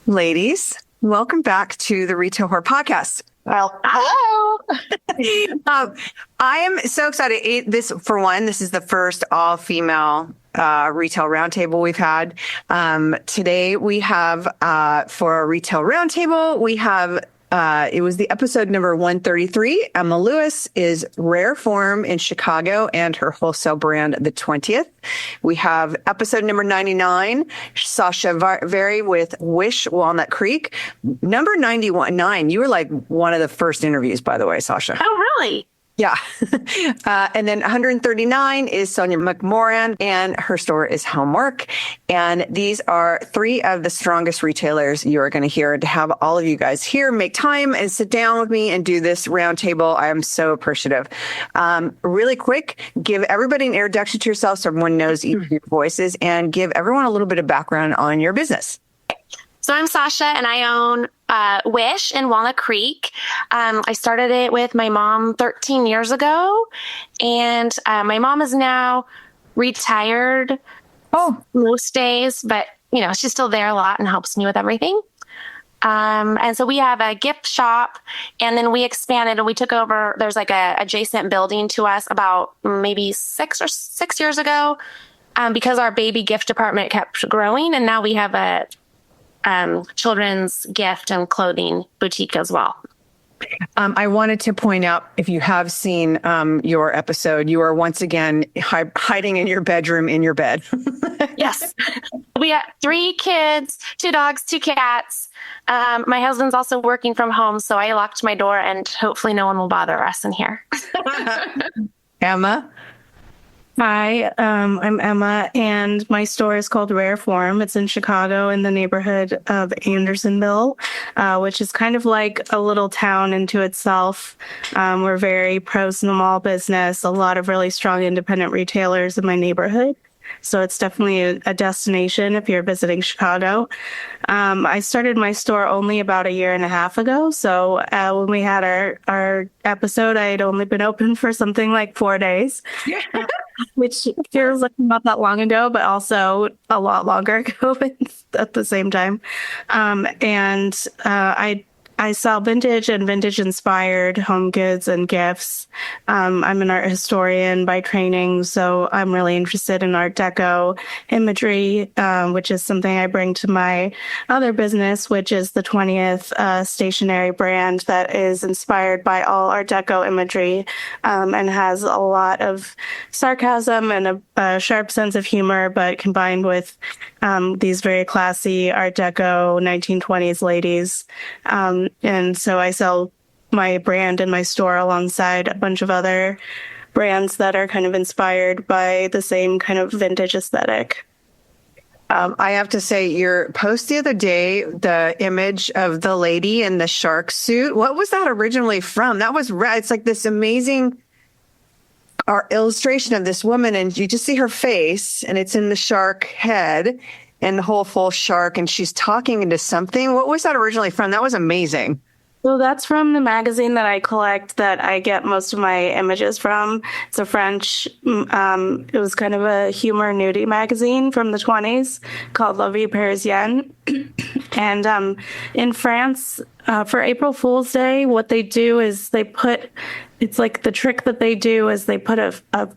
ladies. Welcome back to the Retail Whore Podcast. Well, hello. I am so excited. This is the first all-female retail roundtable we've had. Today we have, for our retail roundtable, we have it was the episode number 133. Emma Lewis is Rare Form in Chicago and her wholesale brand, the 20th. We have episode number 99, Sasha Varni with Wish Walnut Creek. Number 91, you were like one of the first interviews, by the way, Sasha. Oh, really? Yeah. And then 139 is Sonia Mcmoran, and her store is Homework. And these are three of the strongest retailers you are going to hear. To have all of you guys here, make time and sit down with me and do this roundtable, I am so appreciative. Really quick, give everybody an introduction to yourself so everyone knows each of your voices, and give everyone a little bit of background on your business. So I'm Sasha, and I own Wish in Walnut Creek. I started it with my mom 13 years ago, and my mom is now retired most days, but she's still there a lot and helps me with everything. And so we have a gift shop, and then we expanded and we took over. There's like a adjacent building to us about maybe 6 years ago, because our baby gift department kept growing, and now we have a children's gift and clothing boutique as well. I wanted to point out, if you have seen your episode, you are once again hiding in your bedroom in your bed. Yes. We have 3 kids, 2 dogs, 2 cats. My husband's also working from home, so I locked my door and hopefully no one will bother us in here. Emma? Hi, I'm Emma, and my store is called Rare Form. It's in Chicago in the neighborhood of Andersonville, which is kind of like a little town into itself. We're very pro-small business, a lot of really strong independent retailers in my neighborhood. So it's definitely a destination if you're visiting Chicago. I started my store only about a year and a half ago. So when we had our episode, I had only been open for something like 4 days, which feels like not that long ago, but also a lot longer ago at the same time. I sell vintage and vintage-inspired home goods and gifts. I'm an art historian by training, so I'm really interested in Art Deco imagery, which is something I bring to my other business, which is the 20th stationery brand that is inspired by all Art Deco imagery, and has a lot of sarcasm and a sharp sense of humor, but combined with these very classy Art Deco 1920s ladies. And so I sell my brand in my store alongside a bunch of other brands that are kind of inspired by the same kind of vintage aesthetic. I have to say, your post the other day, the image of the lady in the shark suit, what was that originally from? That was, it's like this amazing illustration of this woman, and you just see her face, and it's in the shark head and the whole full shark, and she's talking into something. What was that originally from? That was amazing. So that's from the magazine that I collect, that I get most of my images from. It's a French, it was kind of a humor nudie magazine from the 20s called La Vie Parisienne. And in France, for April Fool's Day, what they do is it's like the trick that they do is they put a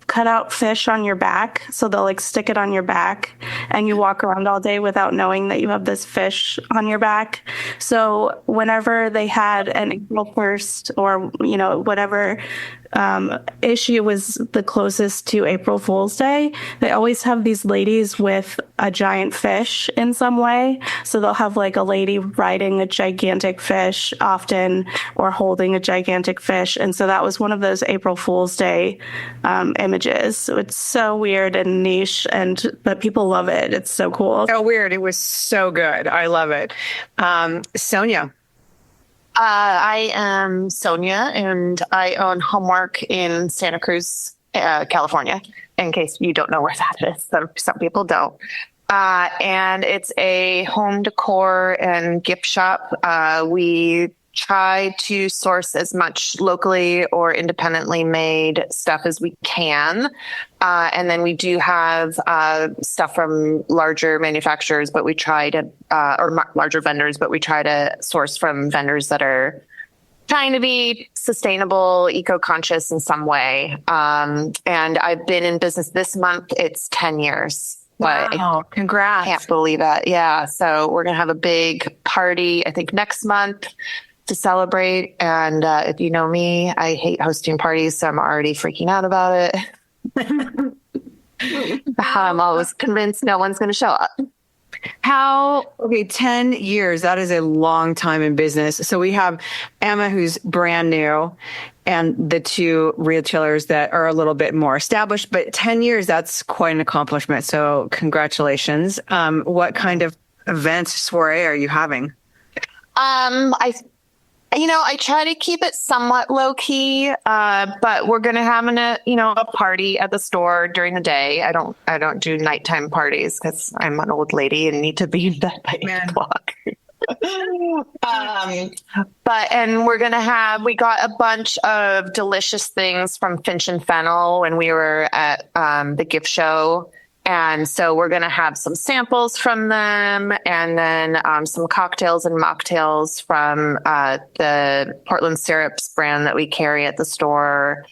cutout fish on your back. So they'll like stick it on your back, and you walk around all day without knowing that you have this fish on your back. So whenever they had an April 1st or, whatever issue was the closest to April Fool's Day, they always have these ladies with a giant fish in some way. So they'll have like a lady riding a gigantic fish often, or holding a gigantic fish. And so that was one of those April Fool's Day images. So it's so weird and niche, but people love it. It's so cool. So weird. It was so good. I love it. Sonia. I am Sonia, and I own Homework in Santa Cruz, California, in case you don't know where that is. Some people don't. And it's a home decor and gift shop. We try to source as much locally or independently made stuff as we can. And then we do have stuff from larger manufacturers, but we try to, larger vendors, but we try to source from vendors that are trying to be sustainable, eco-conscious in some way. And I've been in business this month. It's 10 years. Wow. Congrats. Can't believe it. Yeah. So we're going to have a big party, I think next month to celebrate. And if you know me, I hate hosting parties. So I'm already freaking out about it. I'm always convinced no one's going to show up. Okay, 10 years. That is a long time in business. So we have Emma, who's brand new, and the two retailers that are a little bit more established, but 10 years, that's quite an accomplishment. So congratulations. What kind of events, soiree are you having? I try to keep it somewhat low key, but we're going to have a party at the store during the day. I don't do nighttime parties because I'm an old lady and need to be in bed by 8 o'clock. And we got a bunch of delicious things from Finch and Fennel when we were at the gift show. And so we're going to have some samples from them, and then some cocktails and mocktails from the Portland Syrups brand that we carry at the store.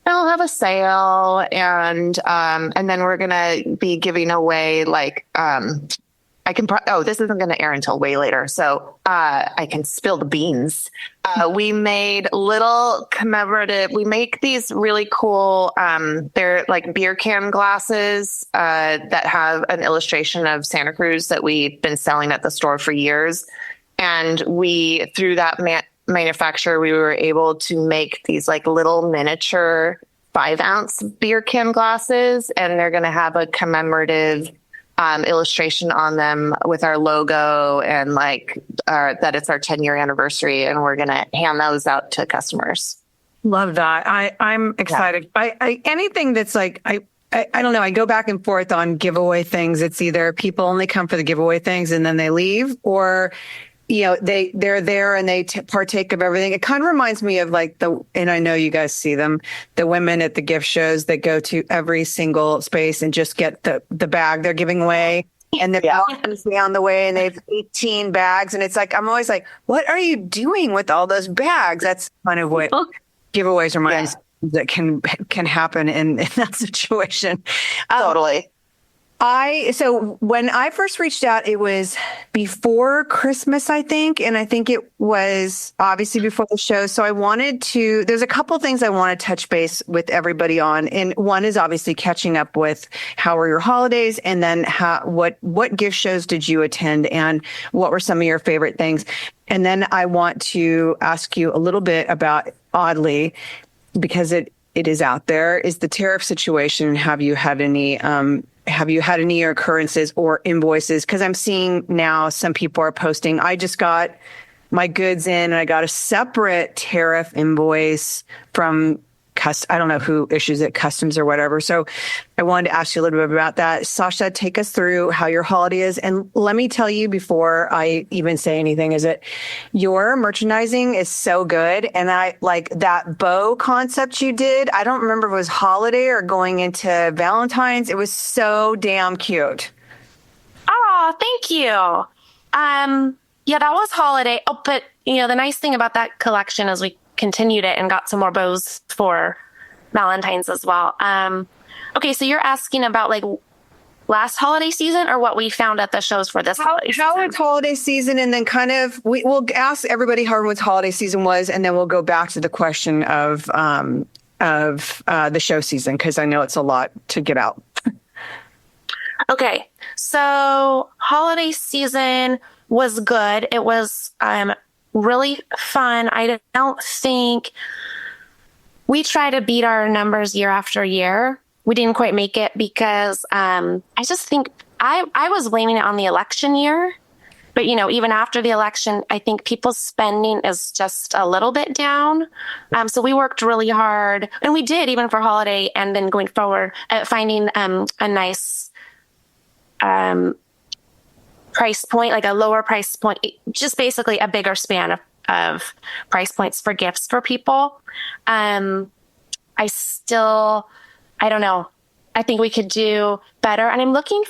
And we'll have a sale, and then we're going to be giving away this isn't going to air until way later, so I can spill the beans. We made little commemorative. We make these really cool. They're like beer can glasses that have an illustration of Santa Cruz that we've been selling at the store for years, and through that manufacturer, we were able to make these like little miniature 5-ounce beer can glasses, and they're going to have a commemorative illustration on them with our logo and that it's our 10-year anniversary, and we're going to hand those out to customers. Love that. I'm excited. Yeah. Anything that's I don't know. I go back and forth on giveaway things. It's either people only come for the giveaway things and then they leave, or they're there and they partake of everything. It kind of reminds me of and I know you guys see them, the women at the gift shows that go to every single space and just get the bag they're giving away. And the balcony's on the way and they have 18 bags. And it's I'm always what are you doing with all those bags? That's kind of what giveaways remind that can happen in that situation. Totally. So when I first reached out, it was before Christmas, I think. And I think it was obviously before the show. So there's a couple things I want to touch base with everybody on. And one is obviously catching up with how were your holidays, and then what gift shows did you attend, and what were some of your favorite things? And then I want to ask you a little bit about, oddly, because it is out there, is the tariff situation. Have you had any occurrences or invoices? Because I'm seeing now some people are posting, I just got my goods in and I got a separate tariff invoice from I don't know who issues it, customs or whatever. So I wanted to ask you a little bit about that. Sasha, take us through how your holiday is. And let me tell you before I even say anything, is that your merchandising is so good. And I like that bow concept you did. I don't remember if it was holiday or going into Valentine's. It was so damn cute. Oh, thank you. Yeah, that was holiday. Oh, but the nice thing about that collection is we continued it and got some more bows for Valentine's as well. Okay, so you're asking about last holiday season or what we found at the shows for this holiday season? How it's holiday season, and then kind of we'll ask everybody how everyone's holiday season was, and then we'll go back to the question of the show season, because I know it's a lot to get out. Okay, so holiday season was good. It was really fun. I don't think we try to beat our numbers year after year. We didn't quite make it because I just think I was blaming it on the election year. But, even after the election, I think people's spending is just a little bit down. So we worked really hard, and we did even for holiday and then going forward at finding a nice price point, like a lower price point, just basically a bigger span of price points for gifts for people. I don't know. I think we could do better. And I'm looking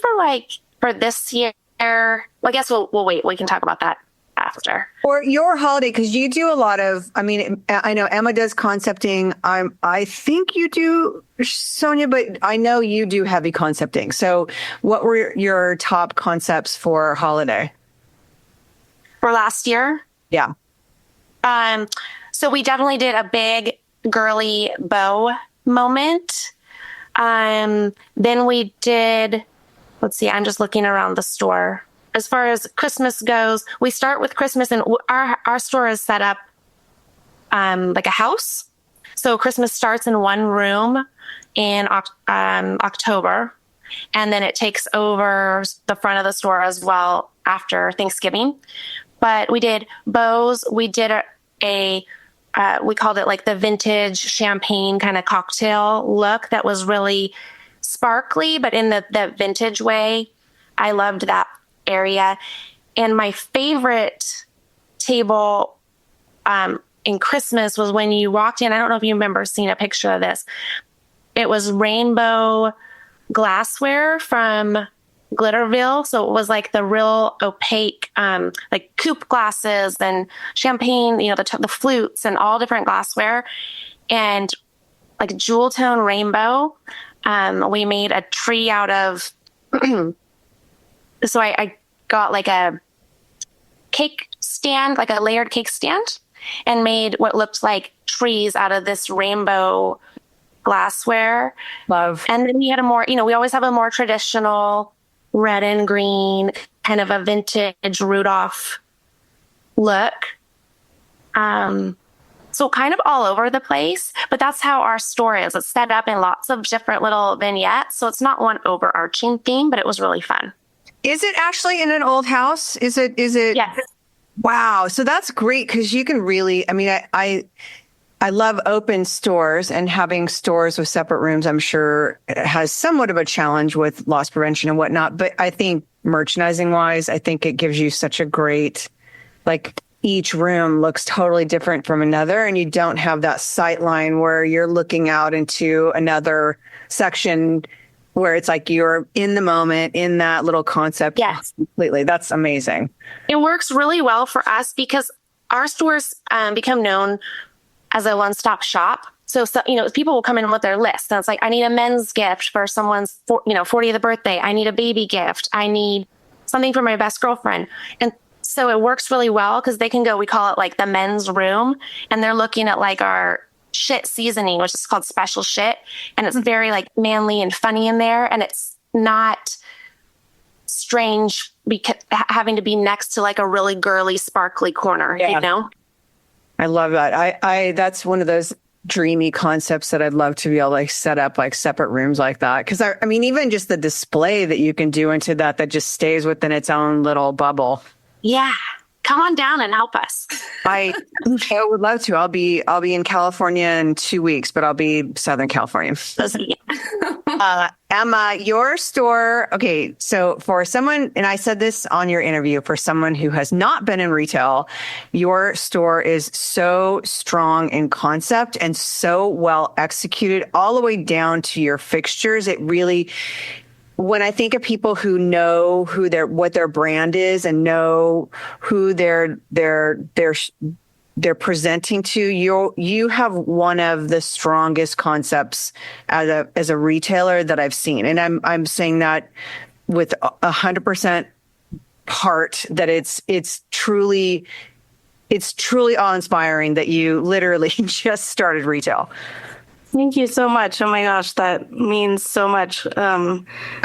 for this year. Well, I guess we'll wait. We can talk about that after. Or your holiday, because you do a lot of, I mean, I know Emma does concepting. I think you do, Sonia, but I know you do heavy concepting. So what were your top concepts for holiday? For last year? Yeah. So we definitely did a big girly bow moment. Then we did, let's see, I'm just looking around the store. As far as Christmas goes, we start with Christmas, and our store is set up like a house. So Christmas starts in one room in October, and then it takes over the front of the store as well after Thanksgiving. But we did bows. We did we called it like the vintage champagne kind of cocktail look that was really sparkly, but in the vintage way. I loved that area. And my favorite table in Christmas was when you walked in. I don't know if you remember seeing a picture of this. It was rainbow glassware from Glitterville. So it was like the real opaque, like coupe glasses and champagne, the flutes and all different glassware, and like jewel tone rainbow. We made a tree out of, so I got like a cake stand, like a layered cake stand, and made what looked like trees out of this rainbow glassware. Love. And then we had we always have a more traditional red and green, kind of a vintage Rudolph look. So kind of all over the place, but that's how our store is. It's set up in lots of different little vignettes. So it's not one overarching theme, but it was really fun. Is it actually in an old house? Is it? Yes. Wow. So that's great, because you can really, I mean, I love open stores, and having stores with separate rooms, I'm sure it has somewhat of a challenge with loss prevention and whatnot. But I think merchandising wise, I think it gives you such a great, like, each room looks totally different from another, and you don't have that sight line where you're looking out into another section where it's like you're in the moment in that little concept. Yes. Completely. That's amazing. It works really well for us because our stores become known as a one-stop shop. So, people will come in with their list. And it's like, I need a men's gift for someone's, 40th birthday. I need a baby gift. I need something for my best girlfriend. And so it works really well because they can go, we call it like the men's room. And they're looking at like our shit seasoning, which is called special shit. And it's very like manly and funny in there. And it's not strange because having to be next to like a really girly, sparkly corner, I love that. I that's one of those dreamy concepts that I'd love to be able to like set up like separate rooms like that. Cause I mean, even just the display that you can do into that just stays within its own little bubble. Yeah. Come on down and help us. I would love to. I'll be in California in 2 weeks, but I'll be Southern California. Emma, your store. Okay. So for someone, and I said this on your interview, for someone who has not been in retail, your store is so strong in concept and so well executed all the way down to your fixtures. It really, when I think of people who know what their brand is and know who they're presenting to, you have one of the strongest concepts as a retailer that I've seen. And I'm saying that with 100% heart, that it's truly awe-inspiring that you literally just started retail. Thank you so much. Oh my gosh, that means so much. I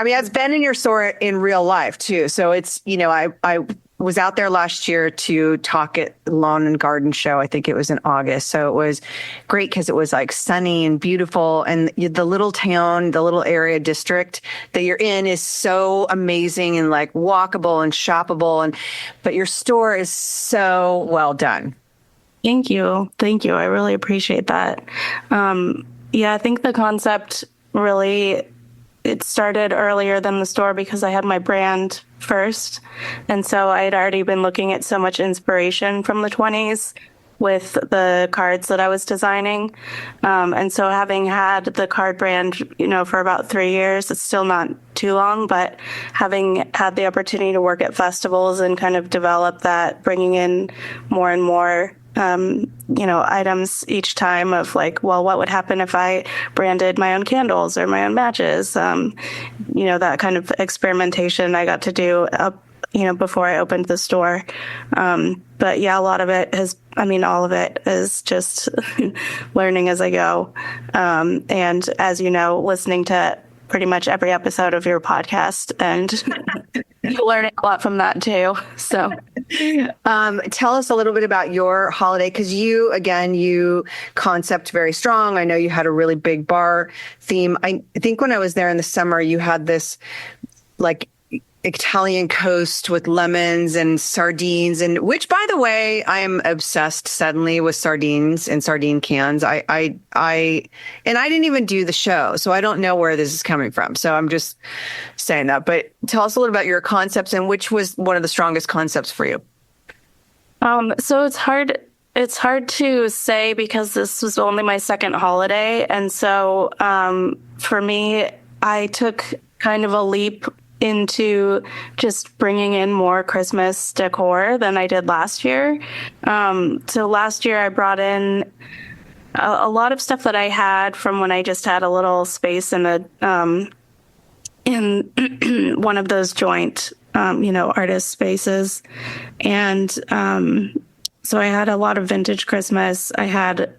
mean, I've been in your store in real life too. So it's, I was out there last year to talk at Lawn and Garden Show. I think it was in August. So it was great because it was like sunny and beautiful. And the little town, the little area district that you're in is so amazing and like walkable and shoppable. But your store is so well done. Thank you. Thank you. I really appreciate that. Yeah, I think the concept really it started earlier than the store because I had my brand first. And so I had already been looking at so much inspiration from the 20s with the cards that I was designing. And so having had the card brand, for about 3 years, it's still not too long, but having had the opportunity to work at festivals and kind of develop that, bringing in more and more items each time of like, well, what would happen if I branded my own candles or my own matches? That kind of experimentation I got to do before I opened the store. But yeah, a lot of it all of it is just learning as I go. And as you know, listening to pretty much every episode of your podcast, and you learn a lot from that too. So tell us a little bit about your holiday, because you concept very strong. I know you had a really big bar theme. I think when I was there in the summer, you had this like Italian coast with lemons and sardines, and which, by the way, I am obsessed suddenly with sardines and sardine cans. I didn't even do the show, so I don't know where this is coming from. So I'm just saying that. But tell us a little about your concepts and which was one of the strongest concepts for you. So it's hard. It's hard to say because this was only my second holiday, and so for me, I took kind of a leap into just bringing in more Christmas decor than I did last year. So last year I brought in a lot of stuff that I had from when I just had a little space in in one of those joint, artist spaces. And so I had a lot of vintage Christmas. I had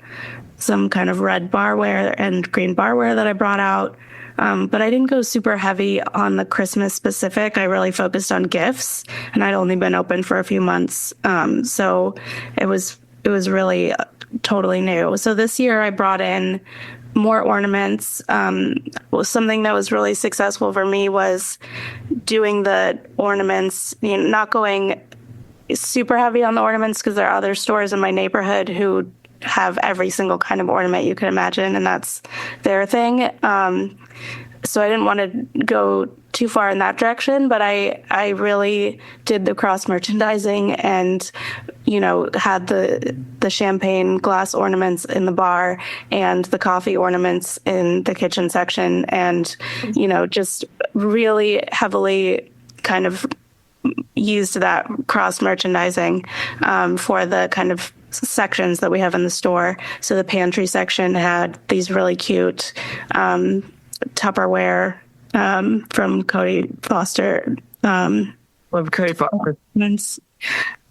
some kind of red barware and green barware that I brought out. But I didn't go super heavy on the Christmas specific. I really focused on gifts, and I'd only been open for a few months. So it was really totally new. So this year I brought in more ornaments. Something that was really successful for me was doing the ornaments, not going super heavy on the ornaments, because there are other stores in my neighborhood who have every single kind of ornament you can imagine, and that's their thing. So I didn't want to go too far in that direction, but I really did the cross merchandising and, had the champagne glass ornaments in the bar and the coffee ornaments in the kitchen section, and, just really heavily kind of used that cross merchandising for the kind of sections that we have in the store. So the pantry section had these really cute Tupperware from Cody Foster. Love Cody Foster.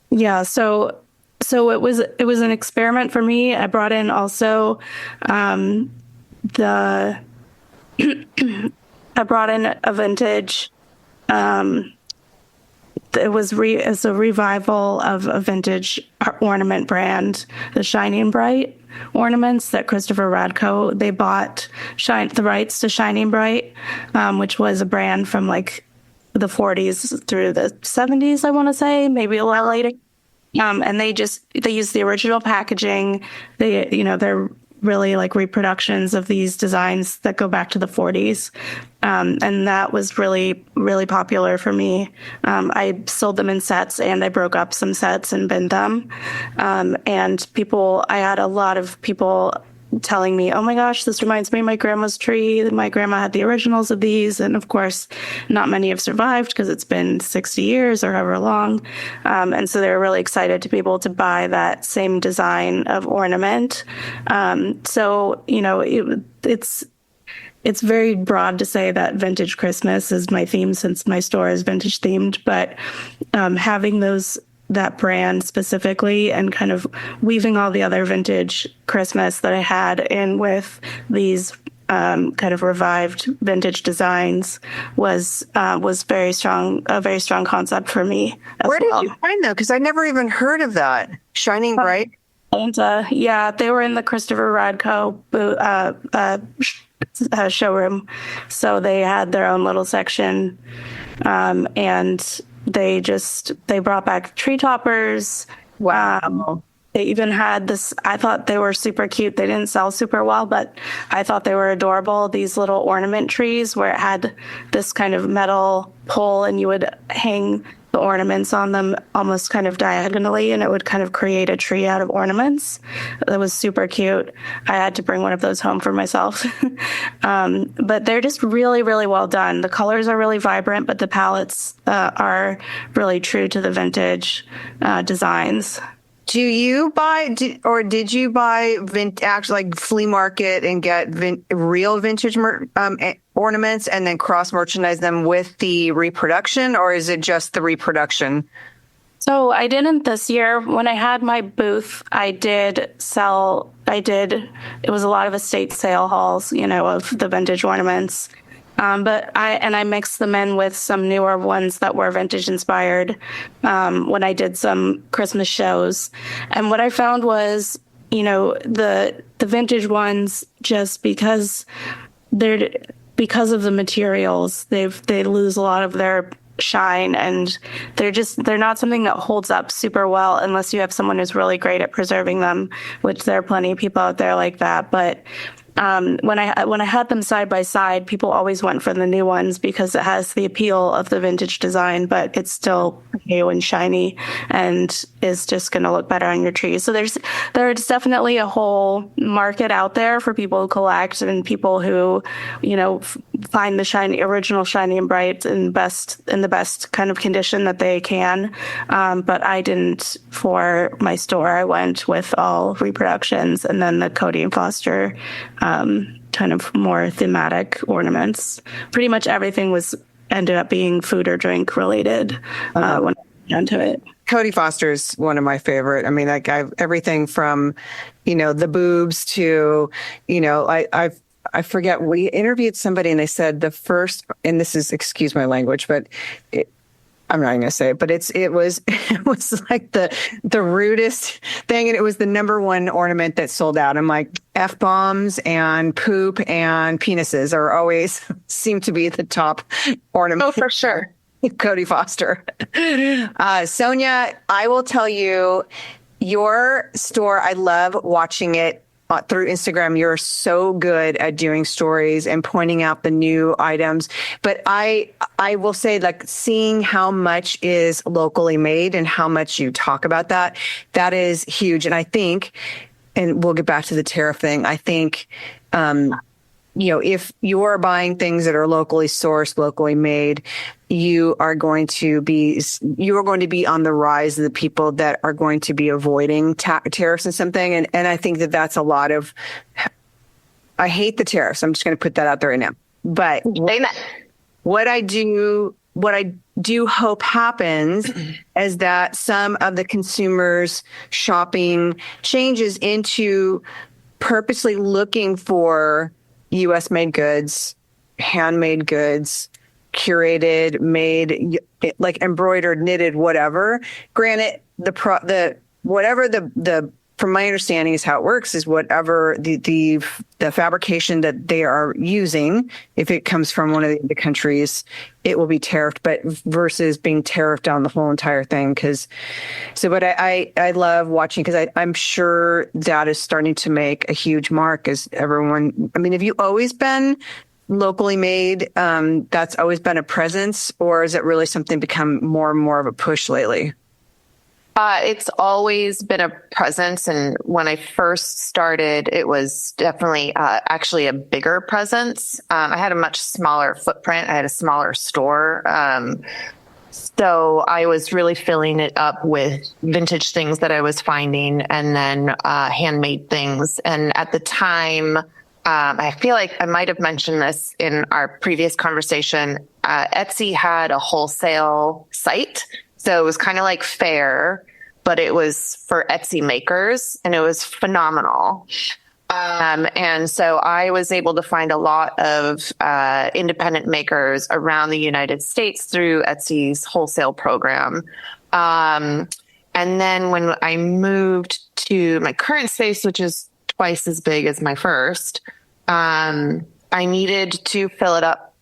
Yeah, so it was an experiment for me. I brought in also I brought in a vintage. It's a revival of a vintage ornament brand, the Shining Bright ornaments that Christopher Radko, they bought the rights to Shining Bright, which was a brand from like the 40s through the 70s, I want to say, maybe a little later. And they use the original packaging. They're really like reproductions of these designs that go back to the 40s. And that was really, really popular for me. I sold them in sets, and I broke up some sets and binned them. And I had a lot of people telling me, oh my gosh, this reminds me of my grandma's tree. My grandma had the originals of these. And of course, not many have survived because it's been 60 years or however long. And so they were really excited to be able to buy that same design of ornament. So, it's very broad to say that vintage Christmas is my theme, since my store is vintage themed, but having that brand specifically and kind of weaving all the other vintage Christmas that I had in with these kind of revived vintage designs was very strong, a very strong concept for me. Where did you find them? Because I never even heard of that. Shining Bright. And yeah, they were in the Christopher Radko showroom, so they had their own little section, and they brought back tree toppers. Wow. They even had this, I thought they were super cute. They didn't sell super well, but I thought they were adorable. These little ornament trees where it had this kind of metal pole and you would hang the ornaments on them almost kind of diagonally, and it would kind of create a tree out of ornaments. That was super cute. I had to bring one of those home for myself. But they're just really, really well done. The colors are really vibrant, but the palettes are really true to the vintage designs. Do you buy, did you buy actually like flea market and get real vintage ornaments and then cross merchandise them with the reproduction, or is it just the reproduction? So I didn't this year. When I had my booth, it was a lot of estate sale hauls, of the vintage ornaments. But I mixed them in with some newer ones that were vintage inspired when I did some Christmas shows. And what I found was, the vintage ones, just because of the materials, they lose a lot of their shine, and they're not something that holds up super well unless you have someone who's really great at preserving them, which there are plenty of people out there like that. But when I had them side by side, people always went for the new ones because it has the appeal of the vintage design, but it's still new and shiny and is just going to look better on your tree. So there's definitely a whole market out there for people who collect and people who, find the original shiny and bright in the best kind of condition that they can. But I didn't for my store. I went with all reproductions and then the Cody and Foster kind of more thematic ornaments. Pretty much everything ended up being food or drink related when I went into it. Cody Foster's one of my favorite. I mean, like everything from, the boobs to, I forget, we interviewed somebody and they said the first, and this is, excuse my language, but I'm not going to say it, but it was like the rudest thing. And it was the number one ornament that sold out. I'm like, F-bombs and poop and penises seem to be the top ornament. Oh, for sure. Cody Foster. Sonia, I will tell you, your store, I love watching it through Instagram. You're so good at doing stories and pointing out the new items. But I will say, like, seeing how much is locally made and how much you talk about that is huge. And I think, and we'll get back to the tariff thing, I think, if you're buying things that are locally sourced, locally made, you are going to be on the rise of the people that are going to be avoiding tariffs and something. And I think that's a lot of, I hate the tariffs. I'm just going to put that out there right now. But what I do hope happens is that some of the consumers' shopping changes into purposely looking for U.S. made goods, handmade goods, curated, made, like embroidered, knitted, whatever. Granted, from my understanding is how it works is whatever the fabrication that they are using, if it comes from one of the countries, it will be tariffed, but versus being tariffed on the whole entire thing. But I love watching, because I'm sure that is starting to make a huge mark as everyone, I mean, have you always been locally made? That's always been a presence, or is it really something become more and more of a push lately? It's always been a presence. And when I first started, it was definitely actually a bigger presence. I had a much smaller footprint. I had a smaller store. So I was really filling it up with vintage things that I was finding, and then handmade things. And at the time, I feel like I might have mentioned this in our previous conversation, Etsy had a wholesale site. So it was kind of like Fair, but it was for Etsy makers, and it was phenomenal. And so I was able to find a lot of independent makers around the United States through Etsy's wholesale program. And then when I moved to my current space, which is twice as big as my first, I needed to fill it up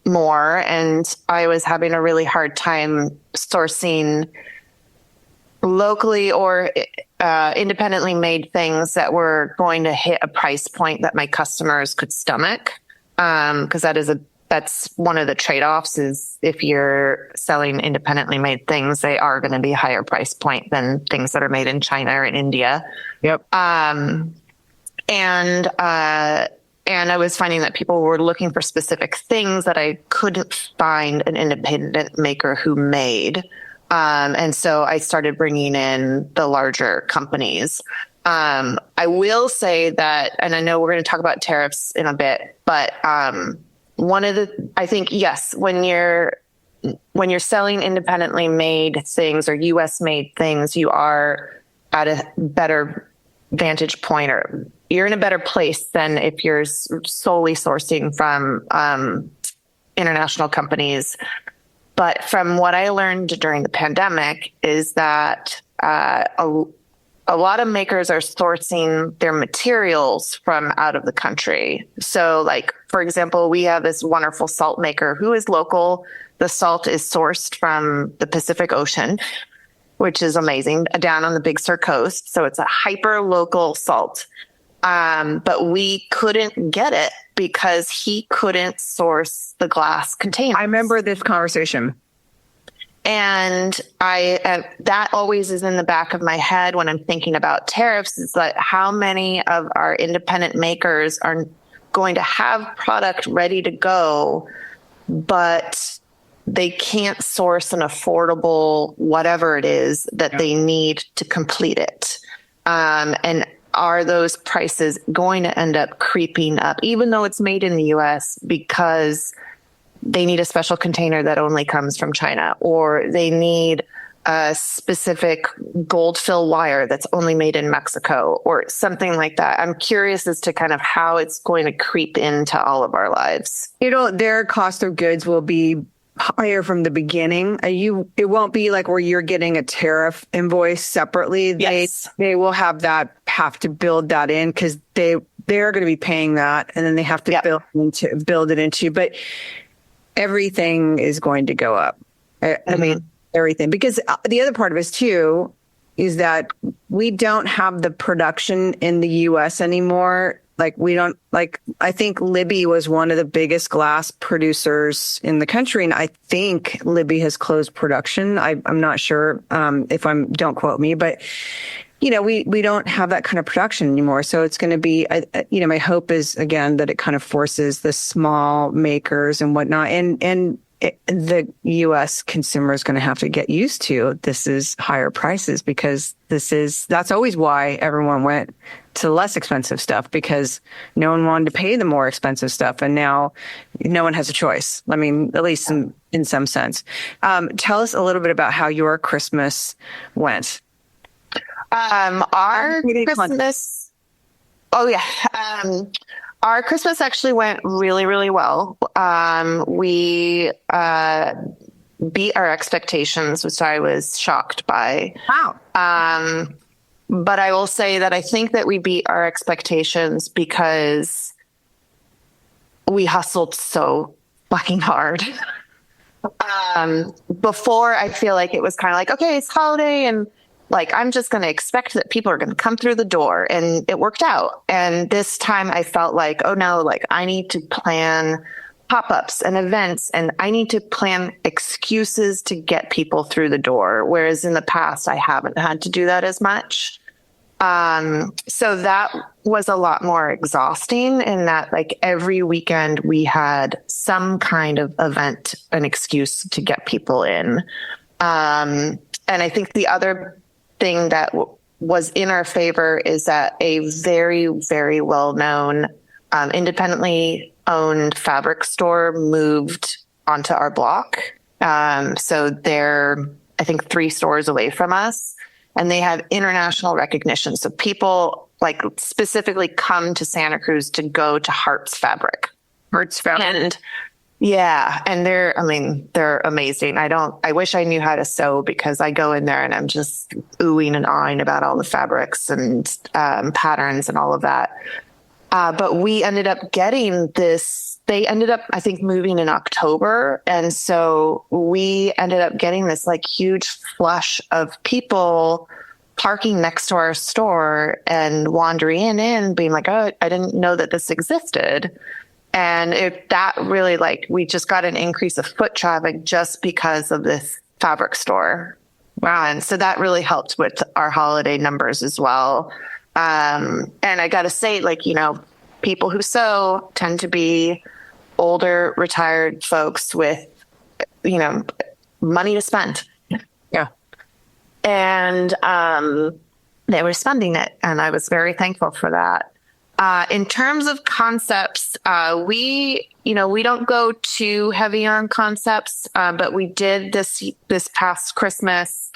more, and I was having a really hard time sourcing locally or independently made things that were going to hit a price point that my customers could stomach. Because that's one of the trade-offs is if you're selling independently made things, they are going to be a higher price point than things that are made in China or in India. Yep. And I was finding that people were looking for specific things that I couldn't find an independent maker who made. And so I started bringing in the larger companies. I will say that, and I know we're going to talk about tariffs in a bit, but I think, yes, when you're selling independently made things or US made things, you are at a better vantage point, or you're in a better place than if you're solely sourcing from international companies. But from what I learned during the pandemic is that a lot of makers are sourcing their materials from out of the country. So like, for example, we have this wonderful salt maker who is local. The salt is sourced from the Pacific Ocean, which is amazing, down on the Big Sur coast. So it's a hyper local salt. But we couldn't get it because he couldn't source the glass container. I remember this conversation. And that always is in the back of my head when I'm thinking about tariffs, is that how many of our independent makers are going to have product ready to go, but they can't source an affordable whatever it is that they need to complete it. And are those prices going to end up creeping up, even though it's made in the US, because they need a special container that only comes from China, or they need a specific gold fill wire that's only made in Mexico, or something like that. I'm curious as to kind of how it's going to creep into all of our lives. Their cost of goods will be higher from the beginning. It won't be like where you're getting a tariff invoice separately. Yes. They will have to build that in because they're going to be paying that, and then they have to build it into. But everything is going to go up. I mean, everything. Because the other part of us, too, is that we don't have the production in the U.S. anymore. I think Libby was one of the biggest glass producers in the country. And I think Libby has closed production. I'm not sure don't quote me, but we don't have that kind of production anymore. So it's going to be, my hope is, again, that it kind of forces the small makers and whatnot. And the U.S. consumer is going to have to get used to this is higher prices, because that's always why everyone went to less expensive stuff, because no one wanted to pay the more expensive stuff. And now no one has a choice. I mean, at least in some sense. Tell us a little bit about how your Christmas went. Our Christmas, our Christmas actually went really, really well. We beat our expectations, which I was shocked by. Wow. But I will say that I think that we beat our expectations because we hustled so fucking hard. Before, I feel like it was kind of like, okay, it's holiday, and like, I'm just going to expect that people are going to come through the door, and it worked out. And this time I felt like, oh no, like I need to plan pop-ups and events, and I need to plan excuses to get people through the door. Whereas in the past, I haven't had to do that as much. So that was a lot more exhausting in that, like, every weekend we had some kind of event, an excuse to get people in. And I think the other thing that was in our favor is that a very, very well-known, independently owned fabric store moved onto our block. So they're, I think, 3 stores away from us, and they have international recognition. So people like specifically come to Santa Cruz to go to Hart's Fabric. Hart's Fabric. And yeah, and they're amazing. I wish I knew how to sew, because I go in there and I'm just oohing and ahhing about all the fabrics and patterns and all of that. But we ended up getting this they ended up, I think, moving in October. And so we ended up getting this like huge flush of people parking next to our store and wandering in, being like, oh, I didn't know that this existed. And that really, like, we just got an increase of foot traffic just because of this fabric store. Wow. And so that really helped with our holiday numbers as well. And I got to say, like, people who sew tend to be older, retired folks with, money to spend. Yeah. And they were spending it. And I was very thankful for that. In terms of concepts, we don't go too heavy on concepts, but we did this past Christmas.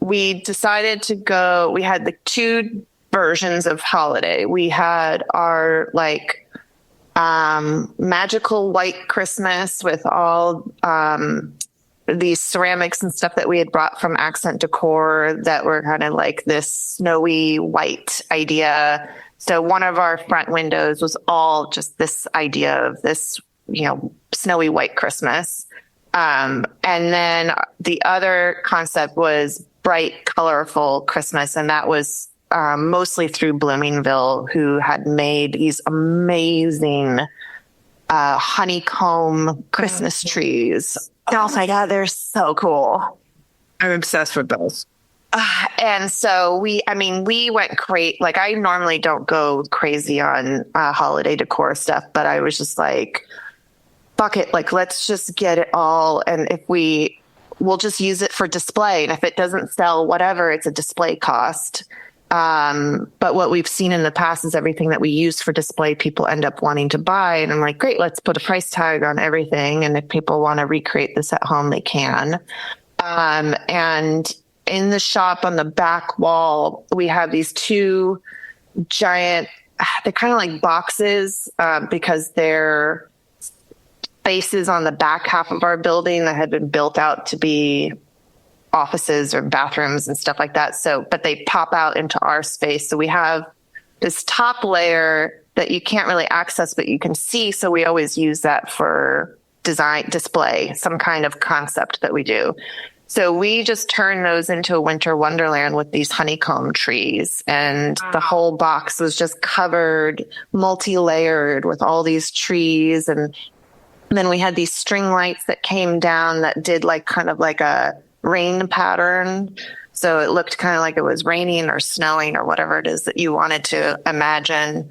We decided to go. We had the two versions of holiday. We had our magical white Christmas with all these ceramics and stuff that we had brought from Accent Decor that were kind of like this snowy white idea. So one of our front windows was all just this idea of this, snowy white Christmas. And then the other concept was bright, colorful Christmas. And that was mostly through Bloomingville, who had made these amazing honeycomb Christmas trees. Oh my God, they're so cool. I'm obsessed with those. And so we went crazy. Like, I normally don't go crazy on holiday decor stuff, but I was just like, fuck it. Like, let's just get it all. And if we'll just use it for display. And if it doesn't sell, whatever, it's a display cost. But what we've seen in the past is everything that we use for display, people end up wanting to buy. And I'm like, great, let's put a price tag on everything. And if people want to recreate this at home, they can. And in the shop on the back wall, we have these two giant, they're kind of like boxes, because they're spaces on the back half of our building that had been built out to be offices or bathrooms and stuff like that. So, but they pop out into our space. So we have this top layer that you can't really access, but you can see. So we always use that for design, display, some kind of concept that we do. So we just turn those into a winter wonderland with these honeycomb trees. And the whole box was just covered, multi-layered with all these trees. And then we had these string lights that came down that did like kind of like a rain pattern. So it looked kind of like it was raining or snowing or whatever it is that you wanted to imagine.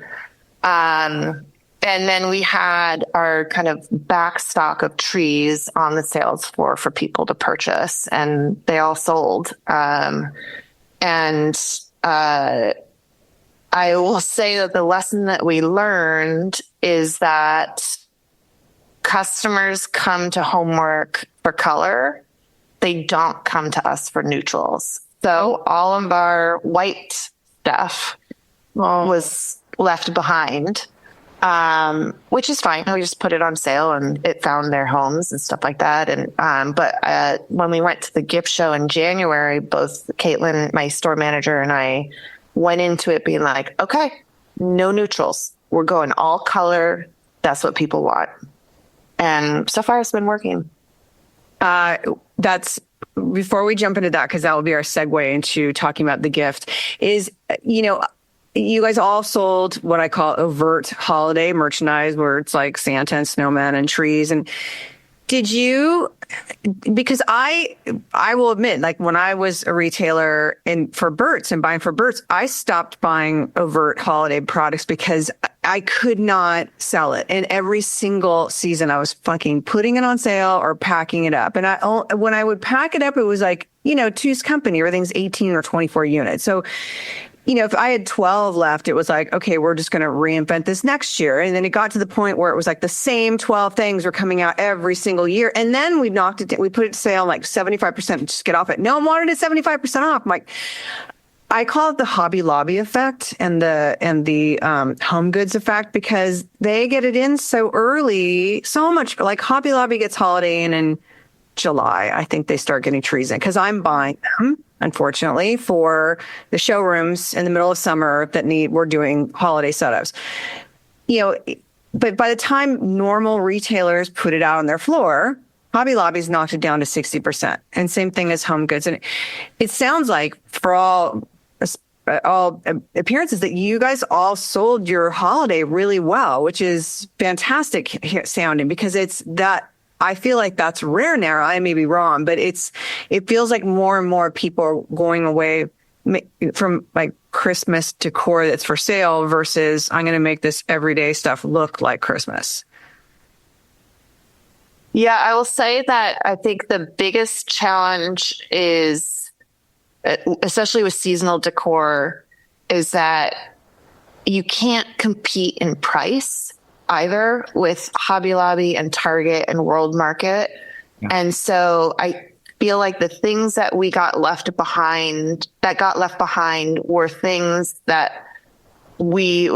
And then we had our kind of back stock of trees on the sales floor for people to purchase, and they all sold. I will say that the lesson that we learned is that customers come to Homework for color. They don't come to us for neutrals. So all of our white stuff was left behind, which is fine. We just put it on sale and it found their homes and stuff like that. And but when we went to the gift show in January, both Caitlin, my store manager, and I went into it being like, okay, no neutrals. We're going all color. That's what people want. And so far it's been working. That's before we jump into that, because that will be our segue into talking about the gift, is, you guys all sold what I call overt holiday merchandise, where it's like Santa and snowmen and trees. And did you, because I will admit, like when I was a retailer for Burt's and buying for Burt's, I stopped buying overt holiday products because I could not sell it. And every single season I was fucking putting it on sale or packing it up. And when I would pack it up, it was like, Two's Company, everything's 18 or 24 units. So, if I had 12 left, it was like, okay, we're just going to reinvent this next year. And then it got to the point where it was like the same 12 things were coming out every single year. And then we put it to sale like 75%, just get off it. No one wanted it 75% off. I'm like, I call it the Hobby Lobby effect and the Home Goods effect, because they get it in so early, so much. Like Hobby Lobby gets holiday in July. I think they start getting trees in, because I'm buying them, unfortunately, for the showrooms in the middle of summer that we're doing holiday setups. but by the time normal retailers put it out on their floor, Hobby Lobby's knocked it down to 60%. And same thing as Home Goods. And it sounds like for all appearances that you guys all sold your holiday really well, which is fantastic sounding, because it's that I feel like that's rare now. I may be wrong, but it feels like more and more people are going away from like Christmas decor that's for sale versus I'm going to make this everyday stuff look like Christmas. Yeah, I will say that I think the biggest challenge is, especially with seasonal decor, is that you can't compete in price either with Hobby Lobby and Target and World Market. Yeah. And so I feel like the things that got left behind were things that we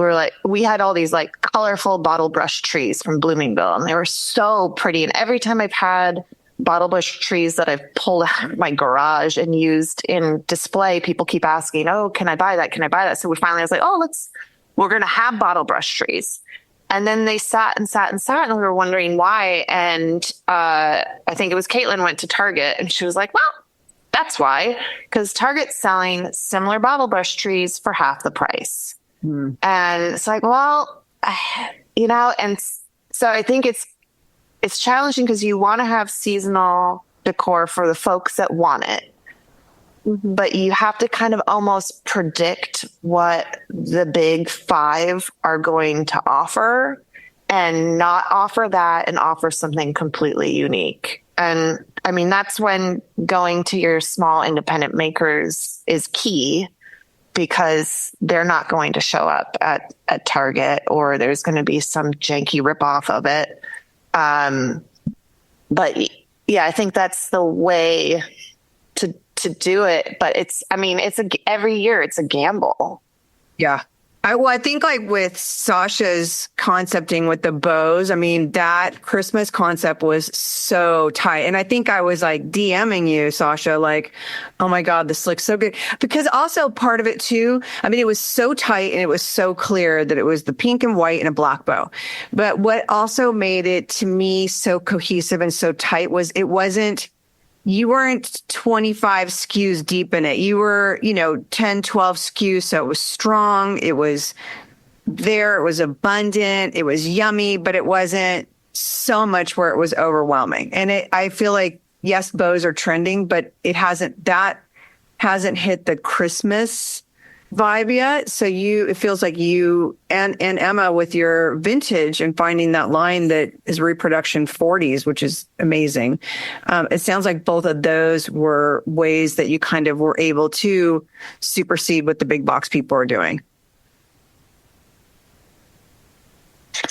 had all these like colorful bottle brush trees from Bloomingville, and they were so pretty. And every time I've had bottle brush trees that I've pulled out of my garage and used in display, people keep asking, "Oh, can I buy that? Can I buy that?" So I was like, "Oh, we're going to have bottle brush trees." And then they sat, and we were wondering why. And I think it was Caitlin went to Target, and she was like, "Well, that's why, because Target's selling similar bottle brush trees for half the price." And it's like, well, and so I think it's challenging because you want to have seasonal decor for the folks that want it, but you have to kind of almost predict what the big five are going to offer and not offer that and offer something completely unique. And I mean, that's when going to your small independent makers is key, because they're not going to show up at Target, or there's going to be some janky ripoff of it. But yeah, I think that's the way to do it. But every year it's a gamble. Yeah. I think like with Sasha's concepting with the bows, I mean, that Christmas concept was so tight. And I think I was like DMing you, Sasha, like, oh my God, this looks so good. Because also part of it too, I mean, it was so tight and it was so clear that it was the pink and white and a black bow. But what also made it to me so cohesive and so tight was you weren't 25 SKUs deep in it. You were, 10, 12 SKUs. So it was strong. It was there. It was abundant. It was yummy, but it wasn't so much where it was overwhelming. And I feel like, yes, bows are trending, but that hasn't hit the Christmas vibe yet. So it feels like you and Emma with your vintage and finding that line that is reproduction 40s, which is amazing. It sounds like both of those were ways that you kind of were able to supersede what the big box people are doing.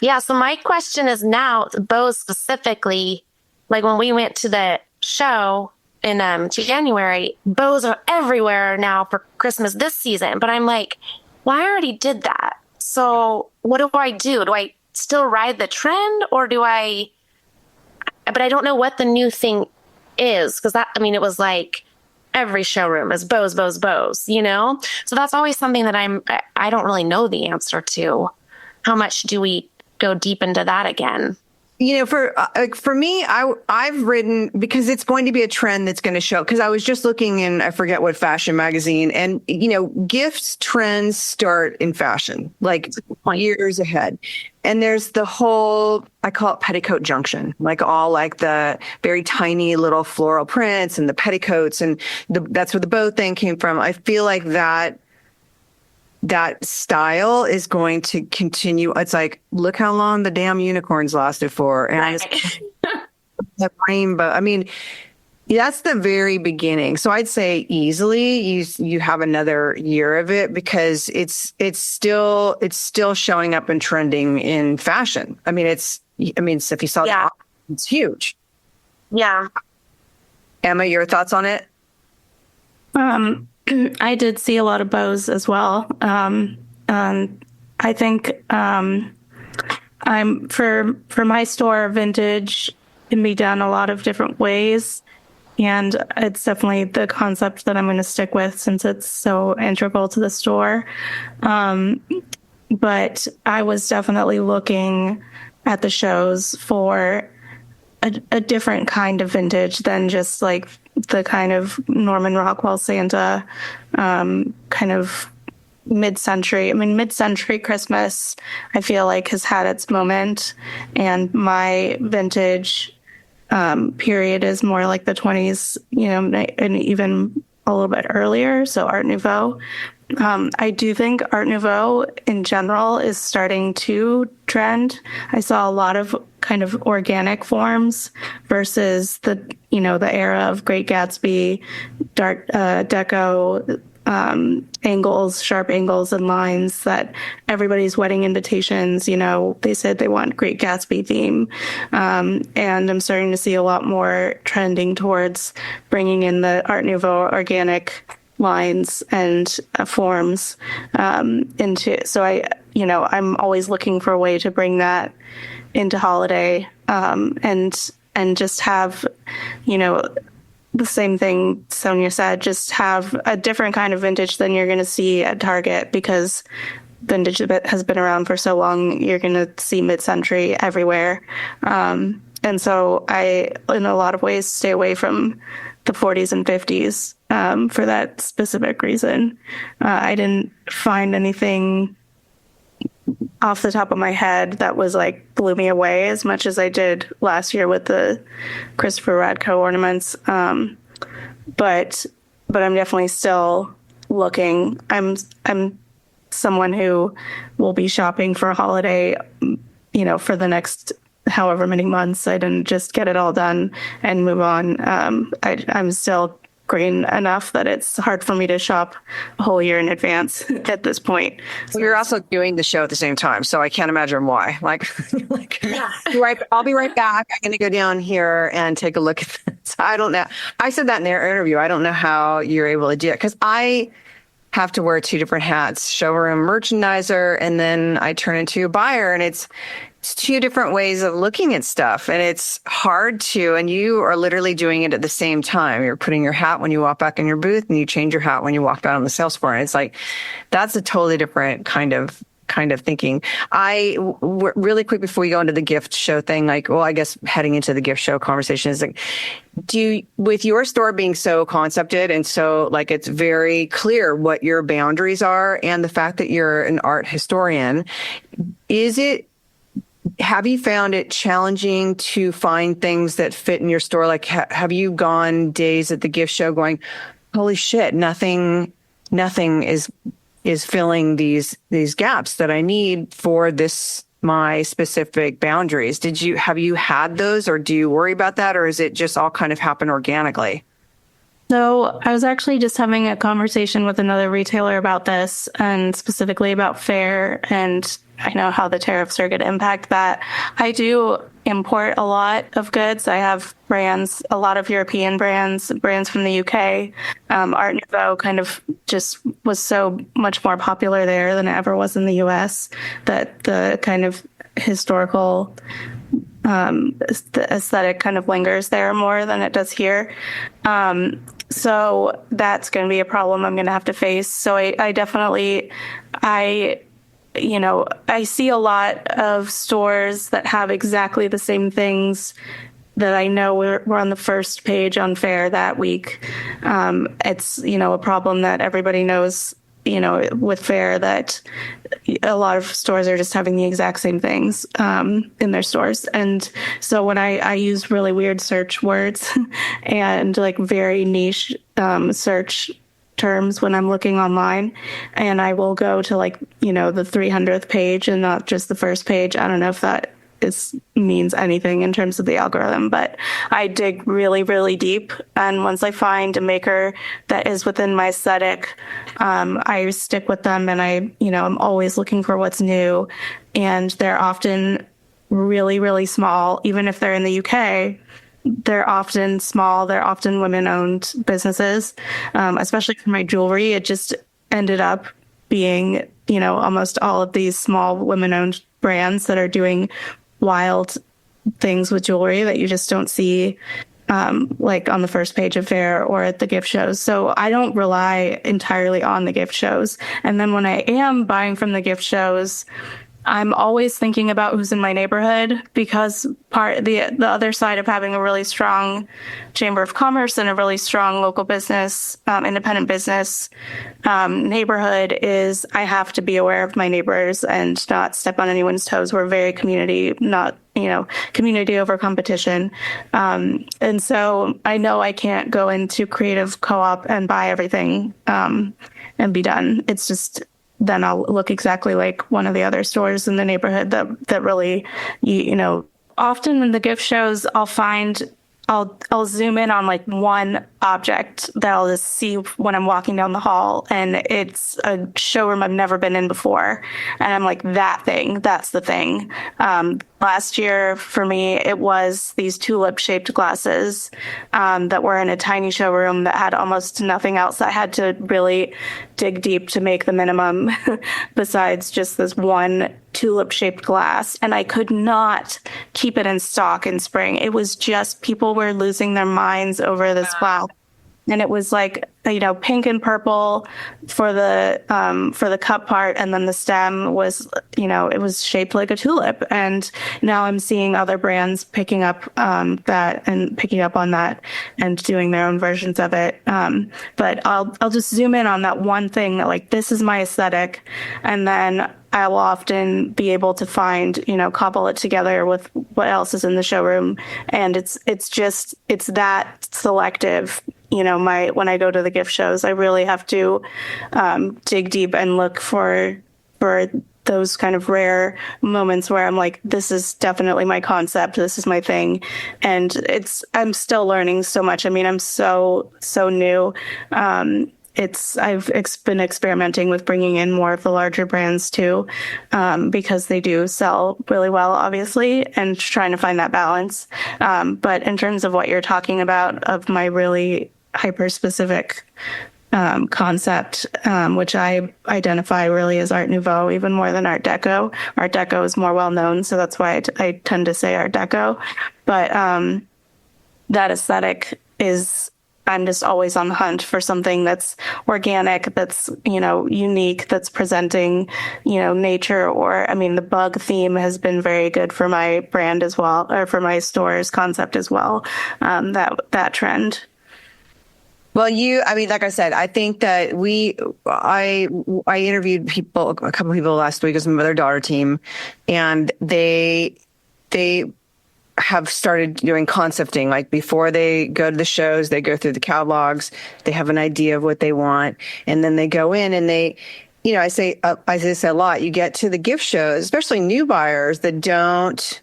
Yeah. So my question is now, bows specifically, like when we went to the show in January, bows are everywhere now for Christmas this season. But I'm like, well, I already did that. So what do I do? Do I still ride the trend, or but I don't know what the new thing is, because it was like every showroom is bows, bows, bows, So that's always something that I don't really know the answer to. How much do we go deep into that again? For me, I've written, because it's going to be a trend that's going to show, because I was just looking in, I forget what fashion magazine, and, gifts trends start in fashion, like years ahead. And there's the whole, I call it petticoat junction, like all like the very tiny little floral prints and the petticoats. And that's where the bow thing came from. I feel like that style is going to continue. It's like, look how long the damn unicorns lasted for. And the rainbow. I mean, that's the very beginning. So I'd say easily you have another year of it, because it's still showing up and trending in fashion. I mean, if you saw it's huge. Yeah. Emma, your thoughts on it? I did see a lot of bows as well. I think I'm for my store, vintage can be done a lot of different ways, and it's definitely the concept that I'm going to stick with since it's so integral to the store. But I was definitely looking at the shows for a different kind of vintage than just like the kind of Norman Rockwell Santa kind of mid-century. I mean, mid-century Christmas, I feel like has had its moment, and my vintage period is more like the 20s, and even a little bit earlier. So Art Nouveau. I do think Art Nouveau in general is starting to trend. I saw a lot of kind of organic forms versus the era of Great Gatsby, Art Deco, angles, sharp angles and lines that everybody's wedding invitations, they said they want Great Gatsby theme. And I'm starting to see a lot more trending towards bringing in the Art Nouveau organic lines and forms into. So I'm always looking for a way to bring that into holiday and just have, the same thing Sonia said, just have a different kind of vintage than you're going to see at Target, because vintage has been around for so long. You're going to see mid-century everywhere. And so I, in a lot of ways, stay away from the 40s and 50s for that specific reason. I didn't find anything off the top of my head that was like blew me away as much as I did last year with the Christopher Radko ornaments. But I'm definitely still looking. I'm someone who will be shopping for a holiday, for the next however many months. I didn't just get it all done and move on. I'm still green enough that it's hard for me to shop a whole year in advance at this point. So you're also doing the show at the same time, so I can't imagine why. I'll be right back. I'm going to go down here and take a look at this. I don't know. I said that in their interview. I don't know how you're able to do it, because I have to wear two different hats: showroom merchandiser, and then I turn into a buyer, and it's two different ways of looking at stuff, and it's hard to, and you are literally doing it at the same time. You're putting your hat when you walk back in your booth, and you change your hat when you walk out on the sales floor. And it's like, that's a totally different kind of thinking. Really quick before we go into the gift show thing, I guess heading into the gift show conversation is like, with your store being so concepted and so it's very clear what your boundaries are, and the fact that you're an art historian, have you found it challenging to find things that fit in your store? Like, have you gone days at the gift show going, holy shit, nothing is filling these gaps that I need for my specific boundaries? Have you had those, or do you worry about that, or is it just all kind of happen organically? So I was actually just having a conversation with another retailer about this, and specifically about fair, and I know how the tariffs are going to impact that. I do import a lot of goods. I have brands, a lot of European brands from the UK. Art Nouveau kind of just was so much more popular there than it ever was in the US, that the kind of historical the aesthetic kind of lingers there more than it does here. So that's going to be a problem I'm going to have to face. So I definitely, I see a lot of stores that have exactly the same things that I know we're on the first page on Fair that week. It's, a problem that everybody knows, with Fair, that a lot of stores are just having the exact same things in their stores. And so when I use really weird search words and very niche search terms when I'm looking online, and I will go to the 300th page and not just the first page. I don't know if that means anything in terms of the algorithm, but I dig really, really deep. And once I find a maker that is within my aesthetic, I stick with them, and I'm always looking for what's new. And they're often really, really small. Even if they're in the UK, they're often small. They're often women-owned businesses, especially for my jewelry. It just ended up being, almost all of these small women-owned brands that are doing wild things with jewelry that you just don't see like on the first page of fair or at the gift shows. So I don't rely entirely on the gift shows. And then when I am buying from the gift shows, I'm always thinking about who's in my neighborhood, because the other side of having a really strong chamber of commerce and a really strong local business, independent business neighborhood is I have to be aware of my neighbors and not step on anyone's toes. We're very community over competition. And so I know I can't go into creative co-op and buy everything and be done. It's just, then I'll look exactly like one of the other stores in the neighborhood that really, often in the gift shows, I'll zoom in on like one object that I'll just see when I'm walking down the hall, and it's a showroom I've never been in before. And I'm like, that's the thing. Last year for me, it was these tulip-shaped glasses that were in a tiny showroom that had almost nothing else. I had to really dig deep to make the minimum besides just this one tulip-shaped glass. And I could not keep it in stock in spring. It was just people were losing their minds over this glass. And it was like, pink and purple for the cup part. And then the stem was, it was shaped like a tulip. And now I'm seeing other brands picking up that and picking up on that and doing their own versions of it. But I'll just zoom in on that one thing that like, this is my aesthetic. And then I will often be able to find, cobble it together with what else is in the showroom. And it's that selective. When I go to the gift shows, I really have to dig deep and look for those kind of rare moments where I'm like, this is definitely my concept. This is my thing. And I'm still learning so much. I mean, I'm so new. I've been experimenting with bringing in more of the larger brands too, because they do sell really well, obviously, and trying to find that balance. But in terms of what you're talking about, of my really hyper-specific concept, which I identify really as Art Nouveau, even more than Art Deco. Art Deco is more well-known, so that's why I tend to say Art Deco. But that aesthetic is... I'm just always on the hunt for something that's organic, that's, unique, that's presenting, nature, or, the bug theme has been very good for my brand as well, or for my store's concept as well, that trend. Well, like I said, I think that I interviewed a couple of people last week as my mother-daughter team, and they have started doing concepting. Like before they go to the shows, they go through the catalogs, they have an idea of what they want, and then they go in and they, I say this a lot, you get to the gift shows, especially new buyers that aren't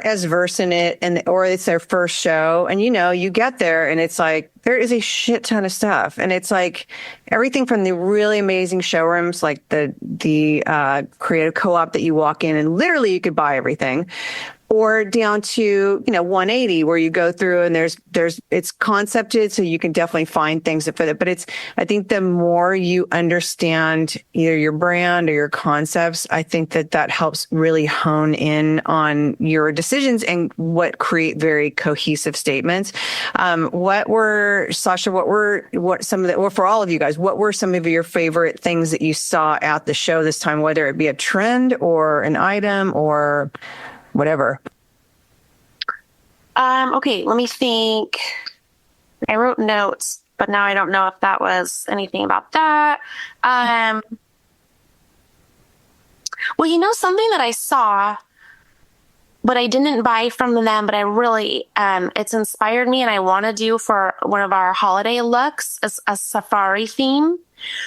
as versed in it, or it's their first show, and you get there and it's like there is a shit ton of stuff, and it's like everything from the really amazing showrooms like the creative co-op that you walk in and literally you could buy everything, or down to 180 where you go through and it's concepted, so you can definitely find things that fit it. But I think the more you understand either your brand or your concepts, I think that helps really hone in on your decisions and create very cohesive statements. Sasha, for all of you guys, what were some of your favorite things that you saw at the show this time, whether it be a trend or an item or whatever? Okay, let me think. I wrote notes, but now I don't know if that was anything about that. Well, something that I saw, but I didn't buy from them, but I really, it's inspired me, and I want to do for one of our holiday looks a safari theme.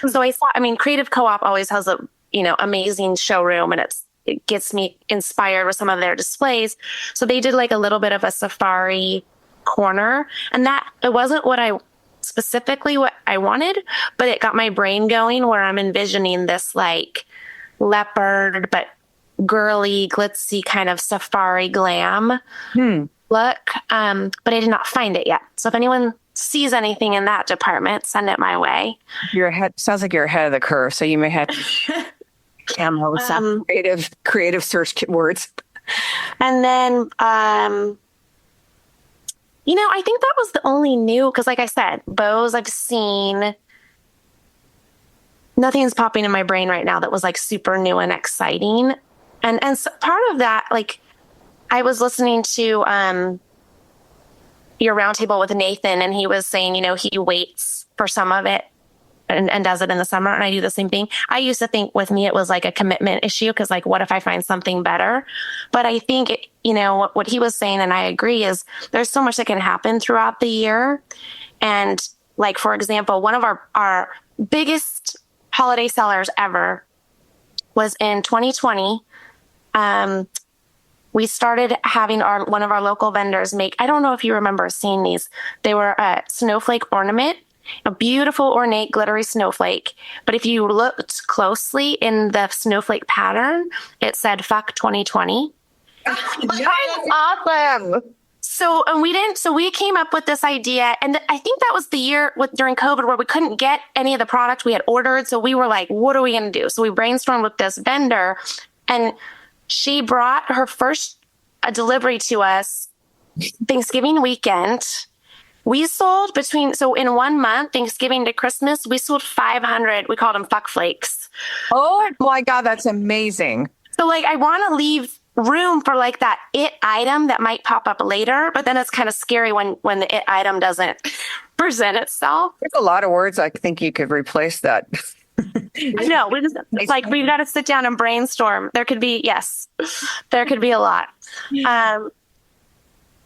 So I saw, Creative Co-op always has a, amazing showroom, and it gets me inspired with some of their displays. So they did like a little bit of a safari corner, and that it wasn't what I wanted, but it got my brain going where I'm envisioning this like leopard, but girly, glitzy kind of safari glam look. But I did not find it yet. So if anyone sees anything in that department, send it my way. Sounds like you're ahead of the curve. So you may have to camo some creative search words. And then I think that was the only new, because like I said, bows I've seen. Nothing's popping in my brain right now that was like super new and exciting. And so part of that, like I was listening to your roundtable with Nathan, and he was saying, he waits for some of it and does it in the summer. And I do the same thing. I used to think with me, it was like a commitment issue. Cause like, what if I find something better? But I think, what he was saying, and I agree, is there's so much that can happen throughout the year. And like, for example, one of our biggest holiday sellers ever was in 2020. We started having one of our local vendors make, I don't know if you remember seeing these. They were a snowflake ornament, a beautiful ornate glittery snowflake. But if you looked closely in the snowflake pattern, it said "fuck 2020." That's awesome. So we came up with this idea, and I think that was the year during COVID where we couldn't get any of the product we had ordered. So we were like, what are we going to do? So we brainstormed with this vendor, and she brought her first delivery to us Thanksgiving weekend. We sold in 1 month, Thanksgiving to Christmas, we sold 500. We called them fuck flakes. Oh my God, that's amazing. So like, I want to leave room for like that it item that might pop up later, but then it's kind of scary when the it item doesn't present itself. There's a lot of words I think you could replace that. I know. It's like we've got to sit down and brainstorm. There could be a lot.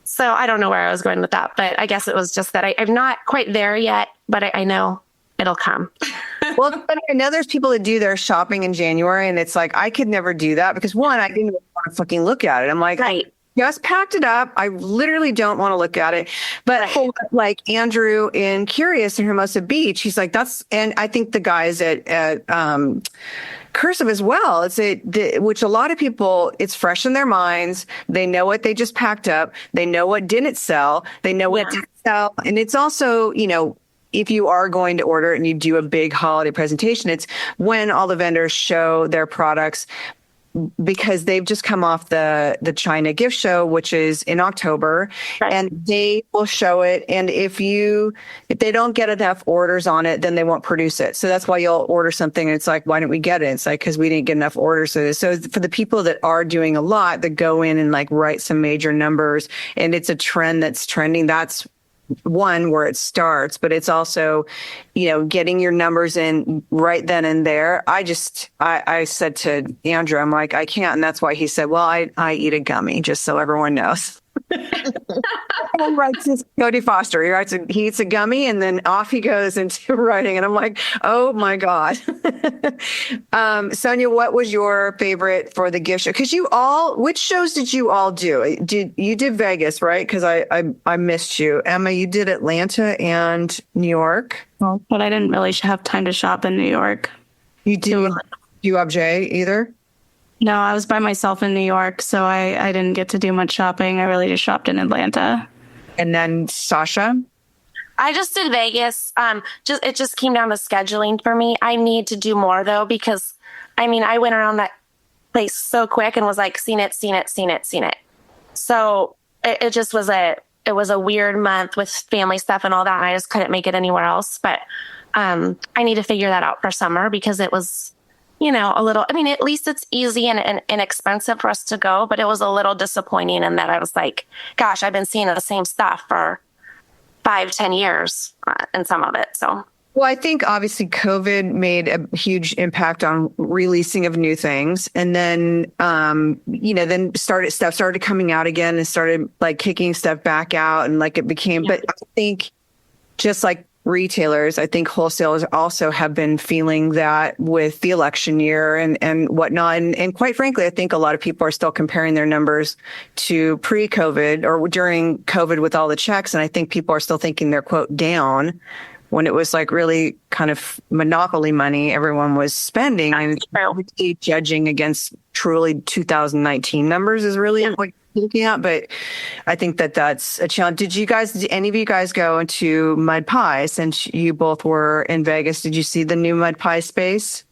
So I don't know where I was going with that, but I guess it was just that I'm not quite there yet, but I know it'll come. Well, but I know there's people that do their shopping in January, and it's like, I could never do that because one, I didn't want to fucking look at it. I'm like, right. Just packed it up. I literally don't want to look at it. But for like Andrew in Curious in Hermosa Beach, he's like, and I think the guys at Cursive as well. Which a lot of people, it's fresh in their minds. They know what they just packed up. They know what didn't sell. They know what did sell. And it's also, if you are going to order it and you do a big holiday presentation, it's when all the vendors show their products, because they've just come off the China gift show, which is in October, and they will show it. And if they don't get enough orders on it, then they won't produce it. So that's why you'll order something and it's like, why didn't we get it? It's like, because we didn't get enough orders. So for the people that are doing a lot, that go in and like write some major numbers, and it's a trend that's trending, that's one where it starts, but it's also, getting your numbers in right then and there. I said to Andrew, I'm like, I can't. And that's why he said, well, I eat a gummy, just so everyone knows. Cody Foster, he eats a gummy and then off he goes into writing. And I'm like, oh my God. Sonia, what was your favorite for the gift show? Because which shows did you all do? You did Vegas, right? Because I missed you. Emma, you did Atlanta and New York. Well, but I didn't really have time to shop in New York. You do you have Jay either? No, I was by myself in New York, so I didn't get to do much shopping. I really just shopped in Atlanta. And then Sasha? I just did Vegas. It just came down to scheduling for me. I need to do more though, because I went around that place so quick and was like, seen it. So it just was it was a weird month with family stuff and all that. And I just couldn't make it anywhere else. But I need to figure that out for summer, because it was, a little, at least it's easy and inexpensive for us to go, but it was a little disappointing in that I was like, gosh, I've been seeing the same stuff for 5-10 years in some of it. So, well, I think obviously COVID made a huge impact on releasing of new things. And then, then stuff started coming out again and started like kicking stuff back out, and like it became, but I think just like retailers, I think wholesalers also have been feeling that with the election year and whatnot. And quite frankly, I think a lot of people are still comparing their numbers to pre-COVID or during COVID with all the checks. And I think people are still thinking they're, quote, down, when it was like really kind of monopoly money everyone was spending. And judging against truly 2019 numbers is really what you're looking at. But I think that's a challenge. Did any of you guys go into Mud Pie, since you both were in Vegas? Did you see the new Mud Pie space?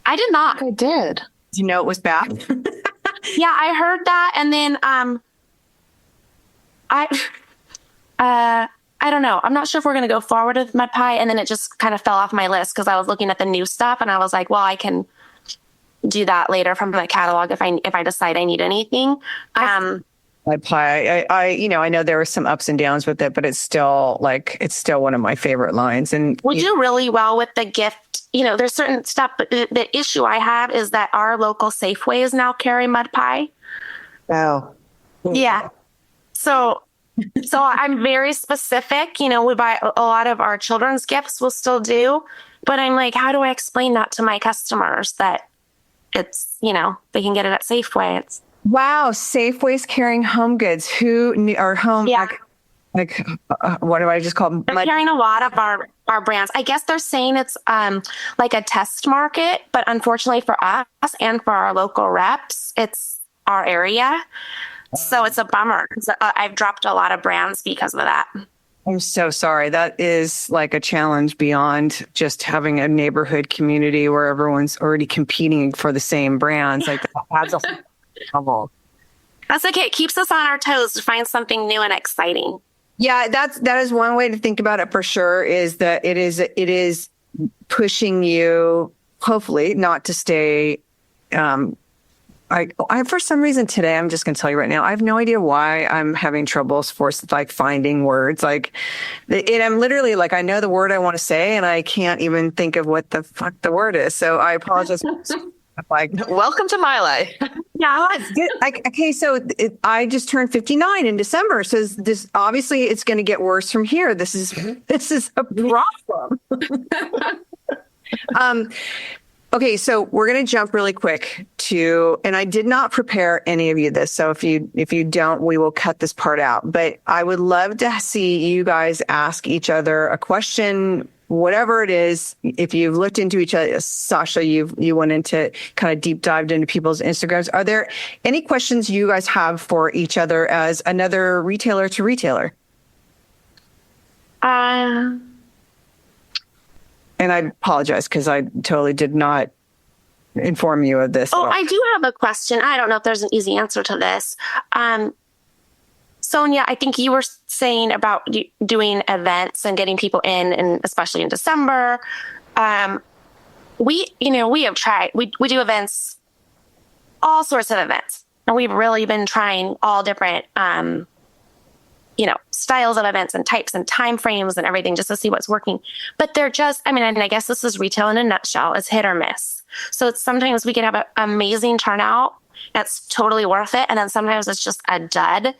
I did not. I did. Did you know it was bad? Yeah, I heard that. And then I, I don't know. I'm not sure if we're going to go forward with mud pie. And then it just kind of fell off my list because I was looking at the new stuff and I was like, well, I can do that later from the catalog if I decide I need anything. Mud pie. I know there were some ups and downs with it, but it's still one of my favorite lines. And we do really well with the gift. There's certain stuff, but the issue I have is that our local Safeways now carry mud pie. Oh, yeah. So I'm very specific. We buy a lot of our children's gifts. We'll still do, but I'm like, how do I explain that to my customers that it's they can get it at Safeway? It's wow, Safeway's carrying home goods. Or home? Yeah. What do I just call them? They're carrying a lot of our brands. I guess they're saying it's like a test market, but unfortunately for us and for our local reps, it's our area. So it's a bummer. I've dropped a lot of brands because of that. I'm so sorry. That is like a challenge beyond just having a neighborhood community where everyone's already competing for the same brands. Like that adds a whole trouble. That's okay. It keeps us on our toes to find something new and exciting. Yeah, that is one way to think about it for sure, is that it is pushing you, hopefully, not to stay. I for some reason today, I'm just going to tell you right now, I have no idea why I'm having troubles finding words. And I'm literally I know the word I want to say, and I can't even think of what the fuck the word is. So I apologize. Welcome to my life. Yeah. Okay, so I just turned 59 in December. So this obviously it's going to get worse from here. This is a problem. Okay, so we're going to jump really quick and I did not prepare any of you this. So if you don't, we will cut this part out. But I would love to see you guys ask each other a question, whatever it is. If you've looked into each other, Sasha, you went into kind of deep dived into people's Instagrams. Are there any questions you guys have for each other as another retailer to retailer? And I apologize because I totally did not inform you of this. Oh, I do have a question. I don't know if there's an easy answer to this. Sonia, I think you were saying about doing events and getting people in, and especially in December. We have tried. We do events, all sorts of events, and we've really been trying all different styles of events and types and time frames and everything just to see what's working. But they're just, and I guess this is retail in a nutshell. It's hit or miss. So it's sometimes we can have an amazing turnout. That's totally worth it. And then sometimes it's just a dud.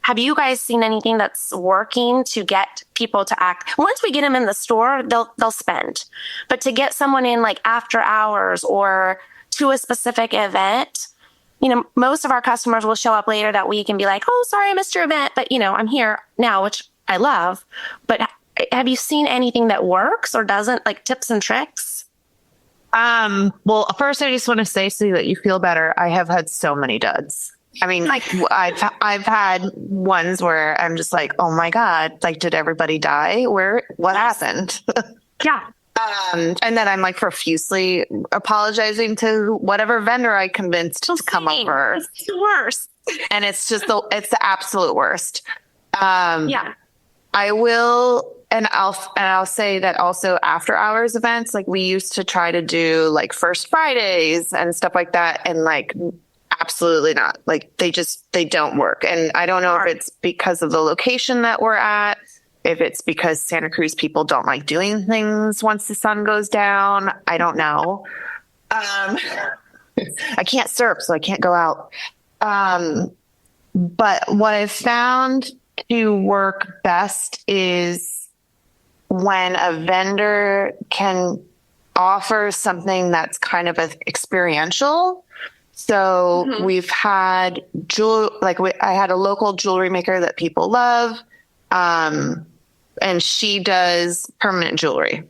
Have you guys seen anything that's working to get people to act? Once we get them in the store, they'll spend. But to get someone in after hours or to a specific event, most of our customers will show up later that week and be like, oh, sorry, I missed your event. But, I'm here now, which I love. But have you seen anything that works or doesn't, tips and tricks? Well, first, I just want to say so that you feel better. I have had so many duds. I mean, I've had ones where I'm just like, oh my God, did everybody die? What happened? Yeah. And then I'm profusely apologizing to whatever vendor I convinced to come over. It's the worst. And it's the absolute worst. Yeah. I will, and I'll say that also after hours events, we used to try to do First Fridays and stuff like that. And absolutely not. They don't work. And I don't know if it's because of the location that we're at, if it's because Santa Cruz people don't like doing things once the sun goes down. I don't know. I can't surf, so I can't go out. But what I've found to work best is when a vendor can offer something that's kind of experiential. So we've had I had a local jewelry maker that people love. And she does permanent jewelry,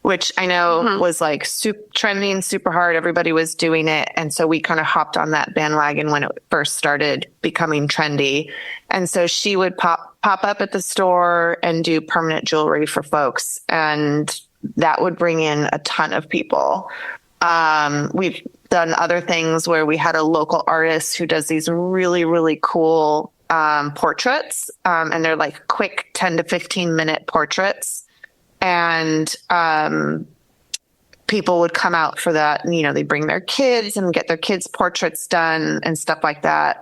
which I know was trending super hard. Everybody was doing it. And so we kind of hopped on that bandwagon when it first started becoming trendy. And so she would pop up at the store and do permanent jewelry for folks. And that would bring in a ton of people. We've done other things where we had a local artist who does these really, really cool portraits, and they're like quick 10 to 15 minute portraits. And people would come out for that. And, they bring their kids and get their kids' portraits done and stuff like that.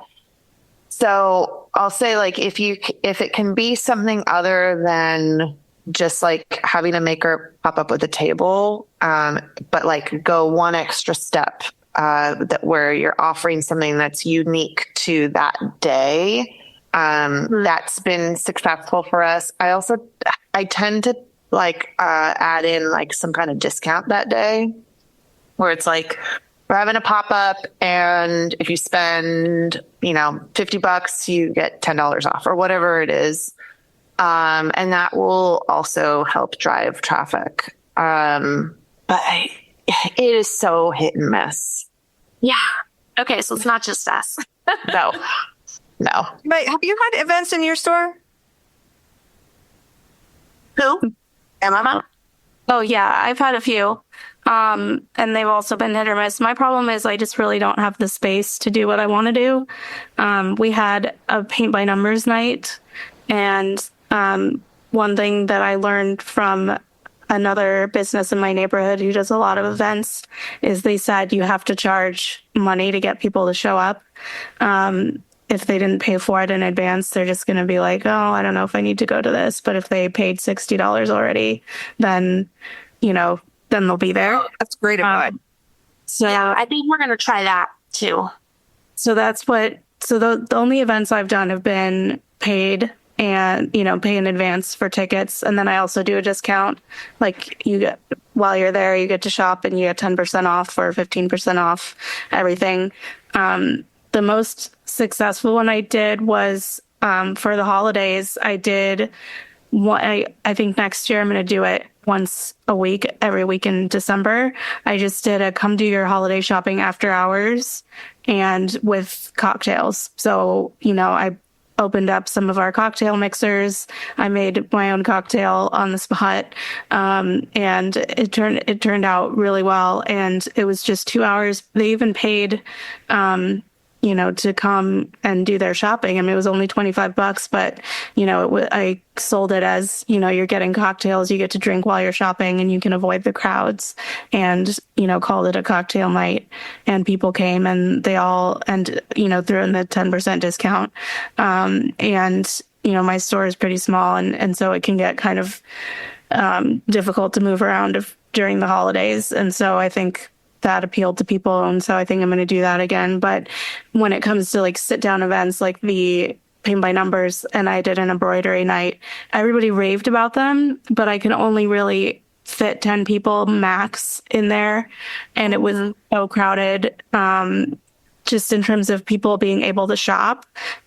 So I'll say, like, if it can be something other than just like having a maker pop up with a table, but like go one extra step, that where you're offering something that's unique to that day. That's been successful for us. I tend to add in like some kind of discount that day, where it's like, we're having a pop-up, and if you spend, $50, you get $10 off or whatever it is. And that will also help drive traffic. But it is so hit and miss. Yeah. Okay. So it's not just us. No. But have you had events in your store? Who? Emma? Oh yeah, I've had a few. And they've also been hit or miss. My problem is I just really don't have the space to do what I want to do. We had a paint by numbers night, and one thing that I learned from another business in my neighborhood who does a lot of events is they said you have to charge money to get people to show up. If they didn't pay for it in advance, they're just going to be like, oh, I don't know if I need to go to this. But if they paid $60 already, then, then they'll be there. That's great advice. So Yeah, I think we're going to try that too. So the only events I've done have been paid and, pay in advance for tickets. And then I also do a discount. Like while you're there, you get to shop and you get 10% off or 15% off everything. The most successful one I did was for the holidays. I did one. I think next year I'm going to do it once a week, every week in December. I just did a come do your holiday shopping after hours and with cocktails. So, I opened up some of our cocktail mixers. I made my own cocktail on the spot. And it turned out really well. And it was just 2 hours. They even paid, to come and do their shopping. I mean, it was only $25, but, I sold it as, you're getting cocktails, you get to drink while you're shopping and you can avoid the crowds, and, called it a cocktail night, and people came and they all, and, threw in the 10% discount. My store is pretty small. And so it can get kind of, difficult to move around during the holidays. And so I think that appealed to people. And so I think I'm going to do that again. But when it comes to like sit down events, like the paint by numbers, and I did an embroidery night, everybody raved about them, but I can only really fit 10 people max in there. And it was so crowded, just in terms of people being able to shop,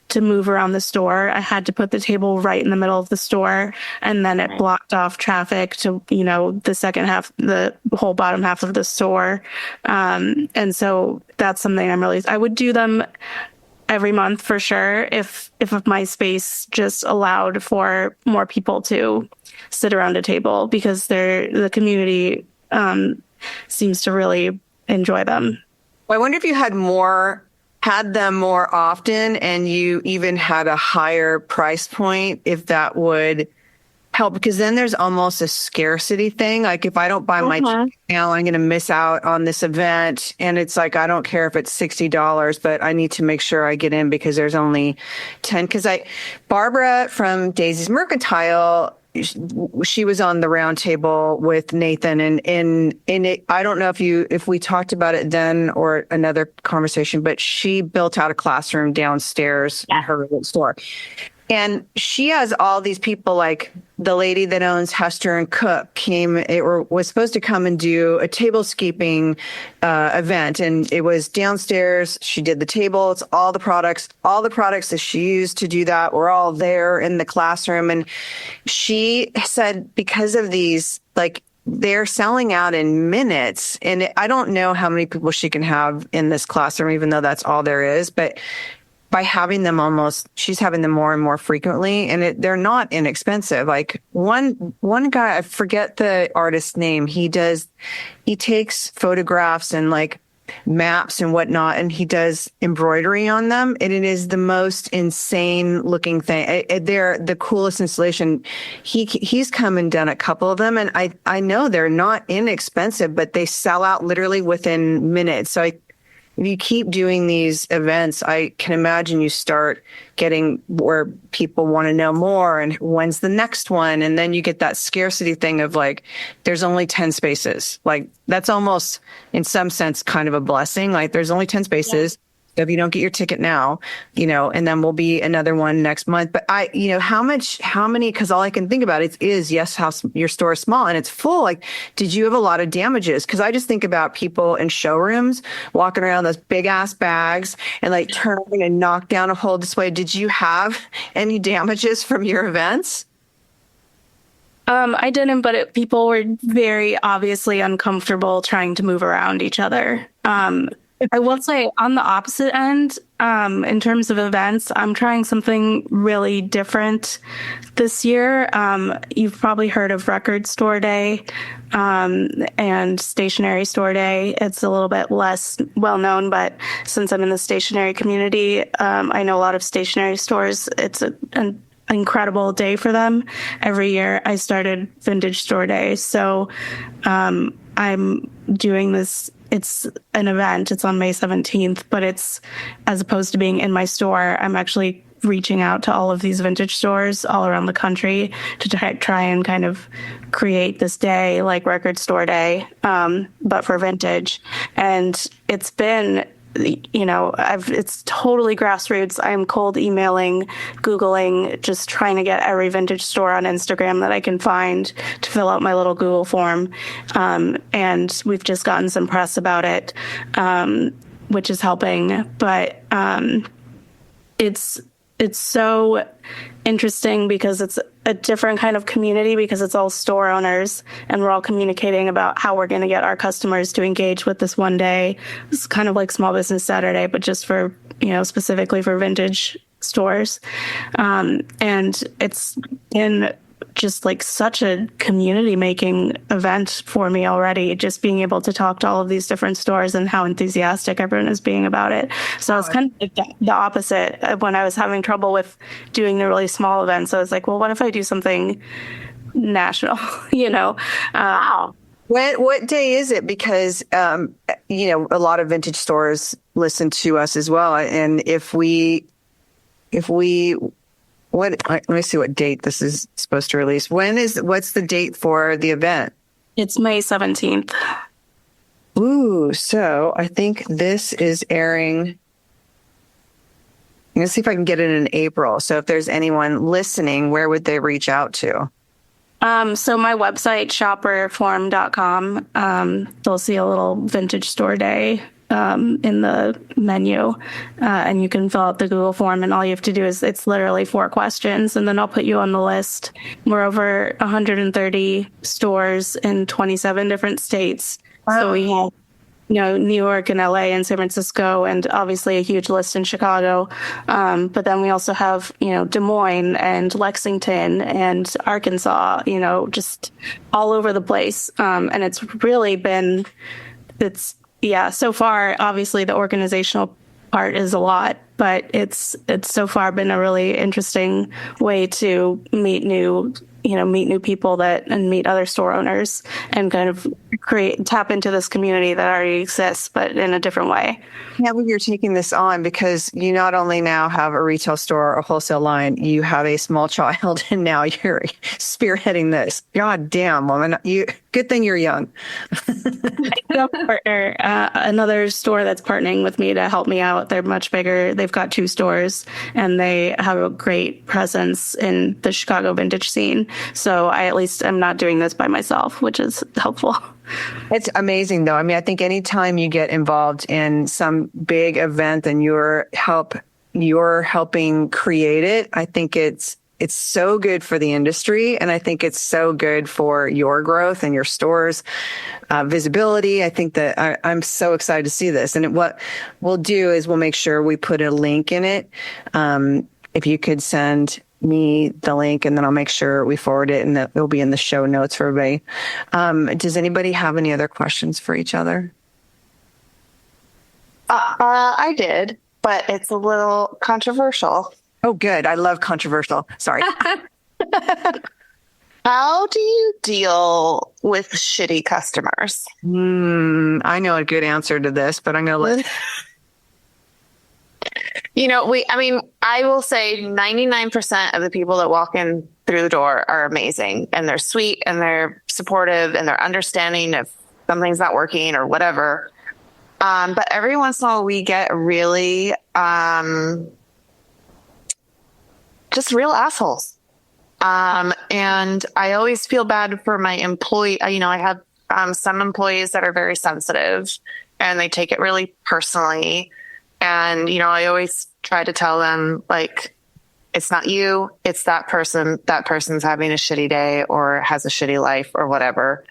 to move around the store. I had to put the table right in the middle of the store, and then it blocked off traffic to, the second half, the whole bottom half of the store. And so that's something I would do them every month for sure, if my space just allowed for more people to sit around a table, because the community seems to really enjoy them. Well, I wonder if you had them more often, and you even had a higher price point, if that would help, because then there's almost a scarcity thing. Like, if I don't buy my ticket now, I'm going to miss out on this event. And it's like, I don't care if it's $60, but I need to make sure I get in because there's only 10. Because Barbara from Daisy's Mercantile, she was on the Roundtable with Nathan, and I don't know if we talked about it then or another conversation, but she built out a classroom downstairs in her store. And she has all these people, like the lady that owns Hester and Cook was supposed to come and do a tablescaping event. And it was downstairs. She did the tables, all the products that she used to do that were all there in the classroom. And she said, because of these, like, they're selling out in minutes. And I don't know how many people she can have in this classroom, even though that's all there is. But by having them she's having them more and more frequently, and they're not inexpensive. Like one guy, I forget the artist's name. He takes photographs and like maps and whatnot, and he does embroidery on them, and it is the most insane looking thing. They're the coolest installation. He's come and done a couple of them, and I know they're not inexpensive, but they sell out literally within minutes. So if you keep doing these events, I can imagine you start getting where people want to know more and when's the next one. And then you get that scarcity thing of like, there's only 10 spaces. Like that's almost in some sense kind of a blessing. Like there's only 10 spaces. Yeah. If you don't get your ticket now, and then will be another one next month. But how many, cause all I can think about is yes, how your store is small and it's full. Like, did you have a lot of damages? Cause I just think about people in showrooms walking around those big ass bags and like turning and knock down a whole display. Did you have any damages from your events? I didn't, but people were very obviously uncomfortable trying to move around each other. I will say on the opposite end, in terms of events, I'm trying something really different this year. You've probably heard of Record Store Day and Stationery Store Day. It's a little bit less well known, but since I'm in the stationery community, I know a lot of stationery stores. It's an incredible day for them. Every year I started Vintage Store Day. So I'm doing this. It's an event. It's on May 17th, but it's, as opposed to being in my store, I'm actually reaching out to all of these vintage stores all around the country to try and kind of create this day like Record Store Day, but for vintage. And it's been, it's totally grassroots. I'm cold emailing, Googling, just trying to get every vintage store on Instagram that I can find to fill out my little Google form. And we've just gotten some press about it, which is helping. But it's so interesting because it's a different kind of community because it's all store owners and we're all communicating about how we're going to get our customers to engage with this one day. It's kind of like Small Business Saturday, but just for, specifically for vintage stores. And it's been just like such a community making event for me already, just being able to talk to all of these different stores and how enthusiastic everyone is being about it. So it's kind of like the opposite when I was having trouble with doing the really small events. I was like, well, what if I do something national, Wow. What day is it? Because, a lot of vintage stores listen to us as well. And let me see what date this is supposed to release. What's the date for the event? It's May 17th. Ooh, so I think this is airing. I'm going to see if I can get it in April. So if there's anyone listening, where would they reach out to? So my website, shopperform.com, they'll see a little Vintage Store Day in the menu, and you can fill out the Google form, and all you have to do is, it's literally 4 questions, and then I'll put you on the list. We're over 130 stores in 27 different states. Wow. So we have, New York and LA and San Francisco, and obviously a huge list in Chicago. But then we also have, Des Moines and Lexington and Arkansas, just all over the place. And it's really been, so far, obviously the organizational part is a lot, but it's so far been a really interesting way to meet new people and meet other store owners and kind of tap into this community that already exists, but in a different way. Yeah, well, you're taking this on because you not only now have a retail store, a wholesale line, you have a small child, and now you're spearheading this. God damn, woman. Good thing you're young. Partner, another store that's partnering with me to help me out. They're much bigger. They've got 2 stores and they have a great presence in the Chicago vintage scene. So I at least am not doing this by myself, which is helpful. It's amazing, though. I mean, I think anytime you get involved in some big event and you're helping create it, I think it's so good for the industry. And I think it's so good for your growth and your stores' visibility. I think that I'm so excited to see this. And what we'll do is we'll make sure we put a link in it. If you could send me the link, and then I'll make sure we forward it, and that it'll be in the show notes for everybody. Does anybody have any other questions for each other? I did, but it's a little controversial. Oh, good. I love controversial. Sorry. How do you deal with shitty customers? I know a good answer to this, but I'm going to let. I will say 99% of the people that walk in through the door are amazing, and they're sweet and they're supportive and they're understanding if something's not working or whatever. But every once in a while we get really, just real assholes. And I always feel bad for my employee. I have some employees that are very sensitive and they take it really personally. And, I always try to tell them, like, it's not you, it's that person. That person's having a shitty day or has a shitty life or whatever.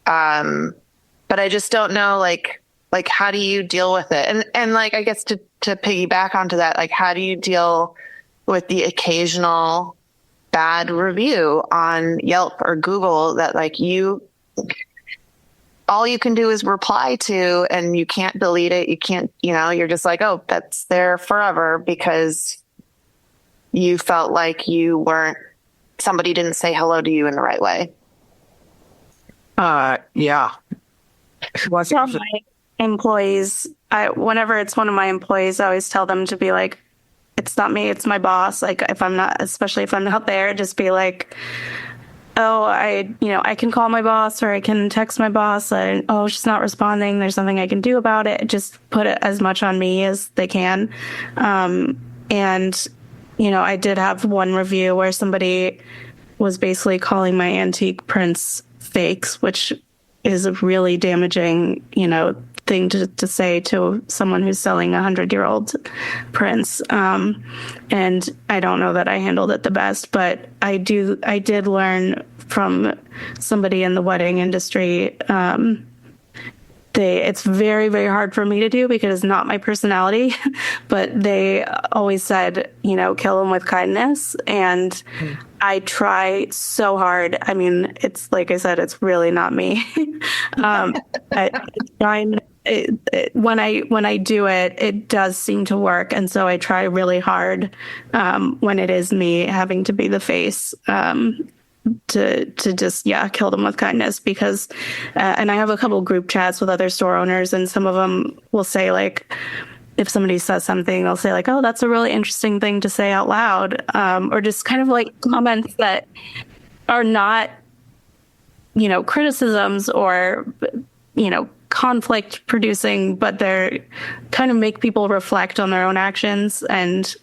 But I just don't know, like, how do you deal with it? And like, I guess to piggyback onto that, like, how do you deal with the occasional bad review on Yelp or Google that, like, all you can do is reply to, and you can't delete it. You can't, you're just like, oh, that's there forever because you felt like somebody didn't say hello to you in the right way. Yeah. Tell my employees, whenever it's one of my employees, I always tell them to be like, it's not me, it's my boss. Like, especially if I'm not there, just be like, oh, I can call my boss or I can text my boss and, oh, she's not responding. There's nothing I can do about it. Just put it as much on me as they can. And, I did have one review where somebody was basically calling my antique prints fakes, which is a really damaging, thing to say to someone who's selling 100-year-old prints. And I don't know that I handled it the best, but I did learn from somebody in the wedding industry. It's very, very hard for me to do because it's not my personality, but they always said, kill them with kindness. And I try so hard. I mean, it's like I said, it's really not me. When I do it, it does seem to work. And so I try really hard when it is me having to be the face to just, kill them with kindness because, and I have a couple group chats with other store owners and some of them will say like, if somebody says something, they'll say like, oh, that's a really interesting thing to say out loud. Or just kind of like comments that are not, criticisms or, conflict producing, but they're kind of make people reflect on their own actions and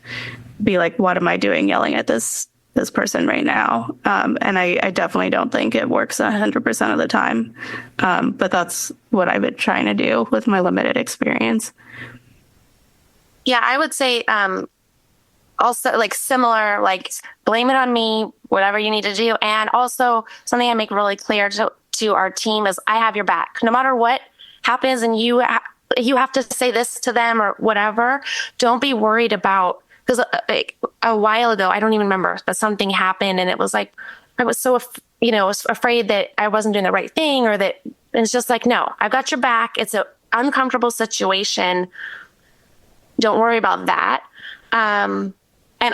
be like, what am I doing yelling at this person right now? And I definitely don't think it works 100% of the time. But that's what I've been trying to do with my limited experience. Yeah, I would say also like similar, like blame it on me, whatever you need to do. And also something I make really clear to our team is I have your back. No matter what happens and you have to say this to them or whatever, don't be worried about, because like a while ago, I don't even remember, but something happened and it was like, I was so, was afraid that I wasn't doing the right thing or that it's just like, no, I've got your back. It's an uncomfortable situation. Don't worry about that. And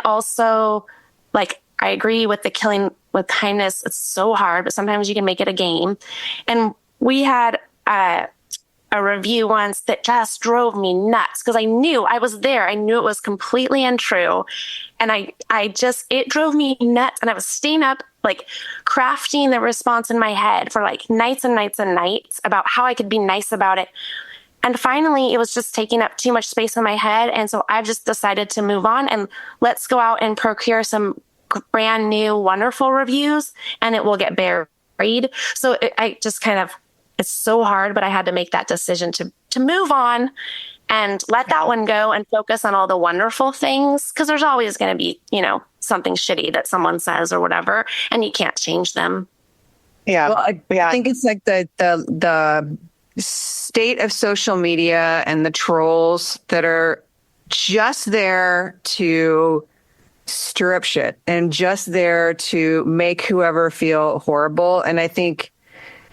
also, like, I agree with the killing with kindness. It's so hard, but sometimes you can make it a game. And we had a review once that just drove me nuts because I knew I was there. I knew it was completely untrue. And it drove me nuts. And I was staying up, like crafting the response in my head for like nights and nights and nights about how I could be nice about it. And finally, it was just taking up too much space in my head. And so I just decided to move on and let's go out and procure some brand new, wonderful reviews and it will get buried. So it's so hard, but I had to make that decision to move on and let that one go and focus on all the wonderful things. Cause there's always going to be, something shitty that someone says or whatever, and you can't change them. Yeah. Well, I think it's like the state of social media and the trolls that are just there to stir up shit and just there to make whoever feel horrible. And I think,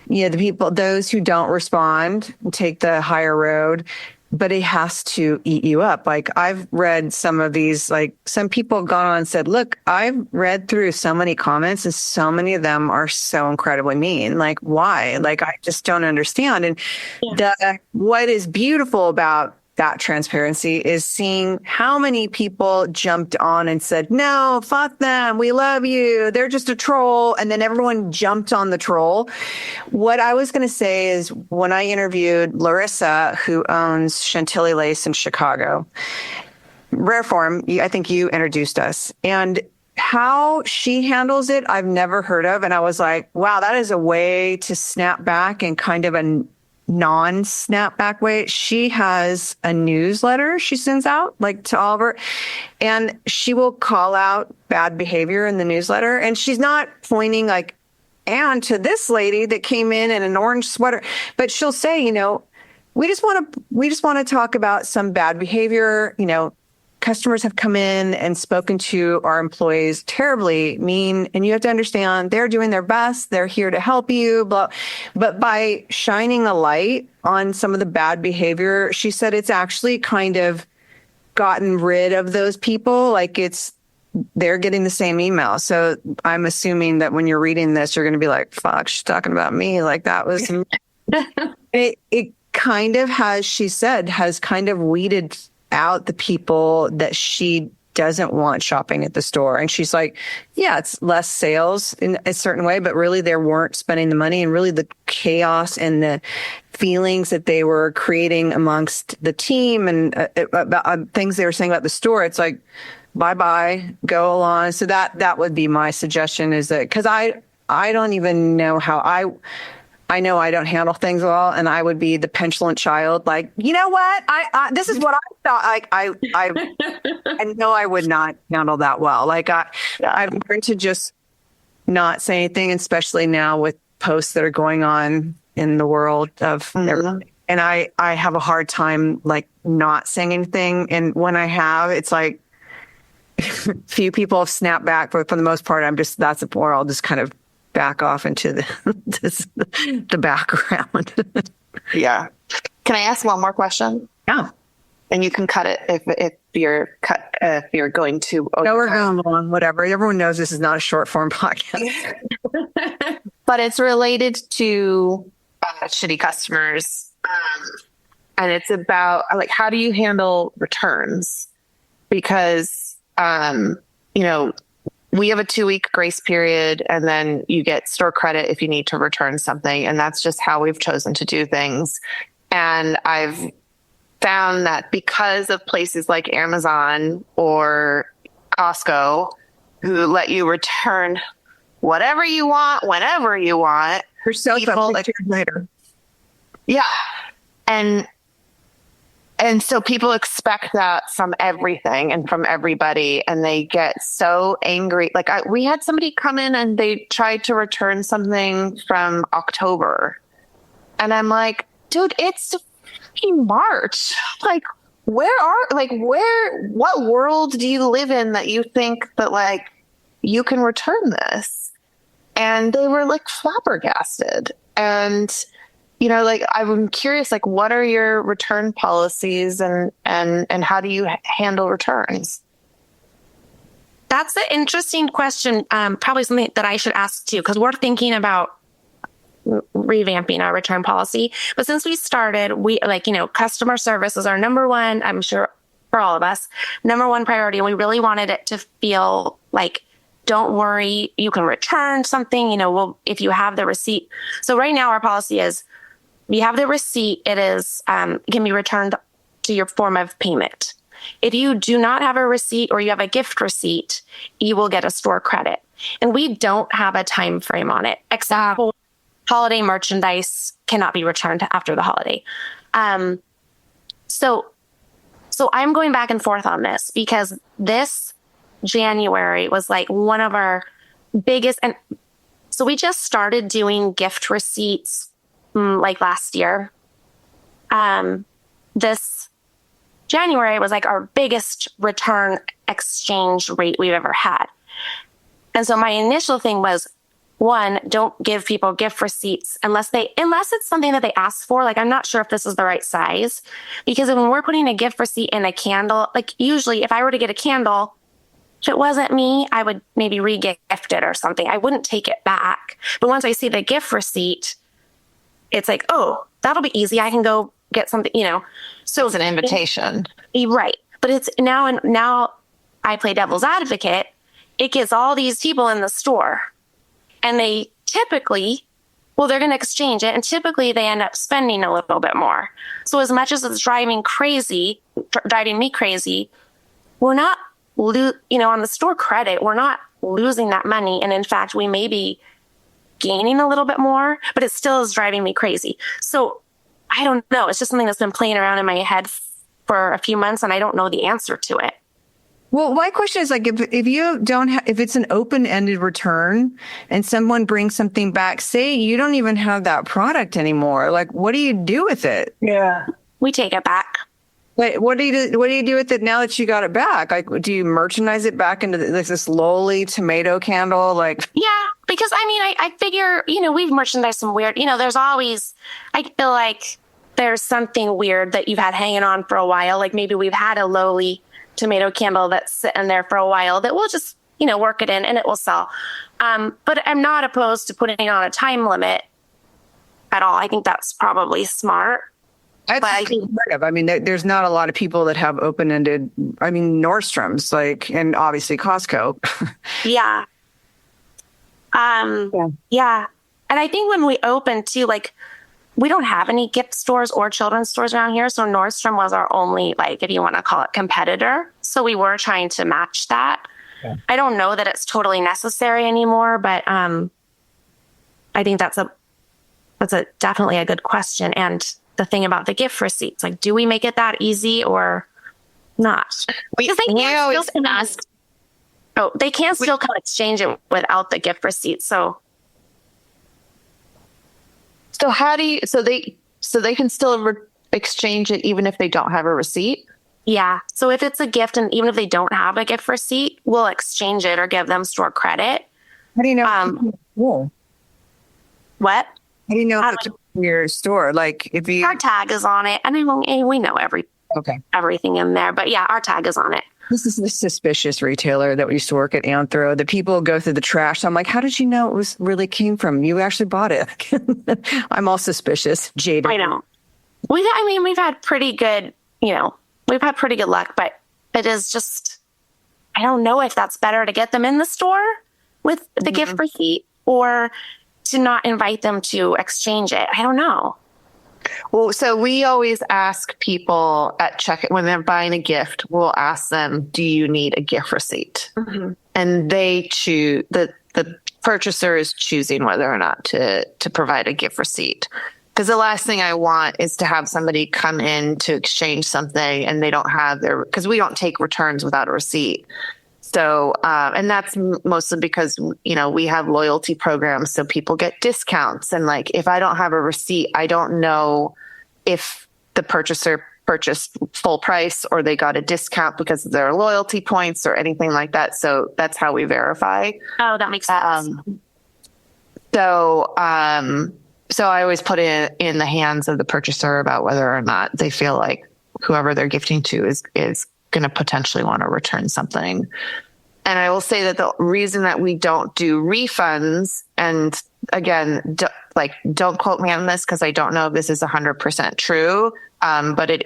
those who don't respond take the higher road. but it has to eat you up. Like I've read some of these, like some people have gone on and said, look, I've read through so many comments and so many of them are so incredibly mean. Like why? Like, I just don't understand. And what is beautiful about that transparency is seeing how many people jumped on and said, no, fuck them. We love you. They're just a troll. And then everyone jumped on the troll. What I was going to say is when I interviewed Larissa, who owns Chantilly Lace in Chicago, Rare Form, I think you introduced us, and how she handles it, I've never heard of. And I was like, wow, that is a way to snap back in kind of a non-snapback way. She has a newsletter she sends out like to all of her, and she will call out bad behavior in the newsletter. And she's not pointing like, and to this lady that came in an orange sweater, but she'll say, we just want to talk about some bad behavior. Customers have come in and spoken to our employees terribly mean, and you have to understand they're doing their best. They're here to help you. But by shining a light on some of the bad behavior, she said it's actually kind of gotten rid of those people. Like they're getting the same email. So I'm assuming that when you're reading this, you're going to be like, fuck, she's talking about me. Like that was, it kind of has kind of weeded out the people that she doesn't want shopping at the store. And she's like, yeah, it's less sales in a certain way, but really they weren't spending the money, and really the chaos and the feelings that they were creating amongst the team and about things they were saying about the store. It's like, bye-bye, go along. So that would be my suggestion, is that, because I don't even know how I know I don't handle things well, and I would be the petulant child. Like, you know what? This is what I thought. Like, I know I would not handle that well. Like, I've learned to just not say anything, especially now with posts that are going on in the world of everything. And I have a hard time like not saying anything. And when I have, it's like few people have snapped back, but for the most part, that's a point. I'll just kind of back off into the background. Yeah. Can I ask one more question? Yeah. And you can cut it if you're going to. No, we're going along. Whatever. Everyone knows this is not a short form podcast. But it's related to shitty customers, and it's about like, how do you handle returns? Because we have a 2-week grace period, and then you get store credit if you need to return something. And that's just how we've chosen to do things. And I've found that because of places like Amazon or Costco, who let you return whatever you want, whenever you want. Herself people, like, later. Yeah. And so people expect that from everything and from everybody, and they get so angry. Like we had somebody come in and they tried to return something from October. And I'm like, dude, it's March. Like, what world do you live in that you think that like you can return this? And they were like flabbergasted. And like, I'm curious, like, what are your return policies and how do you handle returns? That's an interesting question. Probably something that I should ask too, because we're thinking about revamping our return policy. But since we started, customer service is our number one, I'm sure for all of us, number one priority. And we really wanted it to feel like, don't worry, you can return something, if you have the receipt. So right now our policy is, you have the receipt, it is can be returned to your form of payment. If you do not have a receipt or you have a gift receipt, you will get a store credit. And we don't have a time frame on it, except for holiday merchandise cannot be returned after the holiday. So I'm going back and forth on this, because this January was like one of our biggest, and so we just started doing gift receipts like last year. This January was like our biggest return exchange rate we've ever had. And so my initial thing was, one, don't give people gift receipts unless it's something that they ask for. Like, I'm not sure if this is the right size, because when we're putting a gift receipt in a candle, like usually if I were to get a candle, if it wasn't me, I would maybe re-gift it or something. I wouldn't take it back. But once I see the gift receipt, it's like, oh, that'll be easy. I can go get something, So it's an invitation. Right. But it's now I play devil's advocate. It gets all these people in the store, and they typically, they're going to exchange it, and typically they end up spending a little bit more. So as much as it's driving me crazy, we're not, on the store credit, we're not losing that money. And in fact, we may be gaining a little bit more, but it still is driving me crazy. So I don't know. It's just something that's been playing around in my head for a few months, and I don't know the answer to it. Well, my question is, like, if you don't if it's an open-ended return and someone brings something back, say you don't even have that product anymore, like, what do you do with it? Yeah. We take it back. Wait, what do you do with it now that you got it back? Like, do you merchandise it back into this lowly tomato candle? Like, yeah, because I figure, we've merchandised some weird, there's always, I feel like there's something weird that you've had hanging on for a while. Like maybe we've had a lowly tomato candle that's sitting there for a while that we'll just, work it in and it will sell. But I'm not opposed to putting on a time limit at all. I think that's probably smart. There's not a lot of people that have open-ended. Nordstrom's, and obviously Costco. Yeah. Yeah. And I think when we opened too, we don't have any gift stores or children's stores around here. So Nordstrom was our only, if you want to call it, competitor. So we were trying to match that. Yeah. I don't know that it's totally necessary anymore, but I think that's definitely a good question. And the thing about the gift receipts, do we make it that easy or not? Because they can still come exchange it without the gift receipt. So how do you? So they can still exchange it even if they don't have a receipt. Yeah. So if it's a gift, and even if they don't have a gift receipt, we'll exchange it or give them store credit. How do you know? What? How do you know if it's your store? If you, our tag is on it, and we know everything in there. But yeah, our tag is on it. This is the suspicious retailer that used to work at Anthro. The people go through the trash. So I'm like, how did you know it really came from you? Actually bought it. I'm all suspicious, jaded. I know. We've had pretty good, we've had pretty good luck, but it is just, I don't know if that's better to get them in the store with the gift receipt or to not invite them to exchange it. I don't know. Well, so we always ask people at checkout when they're buying a gift, we'll ask them, do you need a gift receipt? Mm-hmm. And they choose, the purchaser is choosing whether or not to provide a gift receipt. Because the last thing I want is to have somebody come in to exchange something and they don't have because we don't take returns without a receipt. So, and that's mostly because, we have loyalty programs, so people get discounts. And if I don't have a receipt, I don't know if the purchaser purchased full price or they got a discount because of their loyalty points or anything like that. So that's how we verify. Oh, that makes sense. So I always put it in the hands of the purchaser about whether or not they feel like whoever they're gifting to is going to potentially want to return something. And I will say that the reason that we don't do refunds, and again, don't quote me on this because I don't know if this is 100% true, but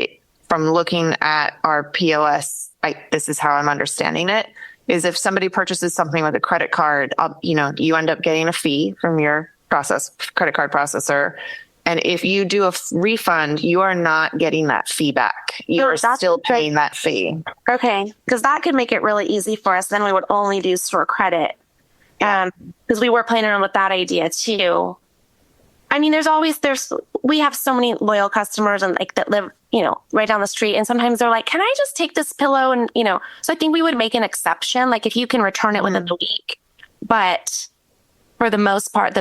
from looking at our POS, this is how I'm understanding it, is if somebody purchases something with a credit card, you end up getting a fee from your credit card processor. And if you do a refund, you are not getting that fee back. You are still paying that fee. Okay. Because that could make it really easy for us. Then we would only do store credit. Because we were playing around with that idea too. We have so many loyal customers and that live, right down the street. And sometimes they're like, can I just take this pillow? And, so I think we would make an exception. If you can return it within the week, but for the most part,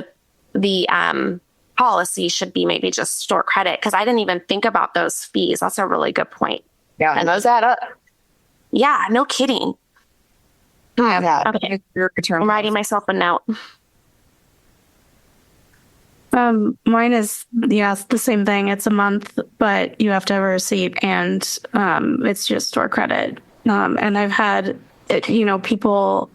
the policy should be maybe just store credit, because I didn't even think about those fees. That's a really good point. Yeah, and those add up. Yeah, no kidding. Yeah. Okay. I'm writing myself a note. Mine is, yes, the same thing. It's a month, but you have to have a receipt and it's just store credit. And I've had, people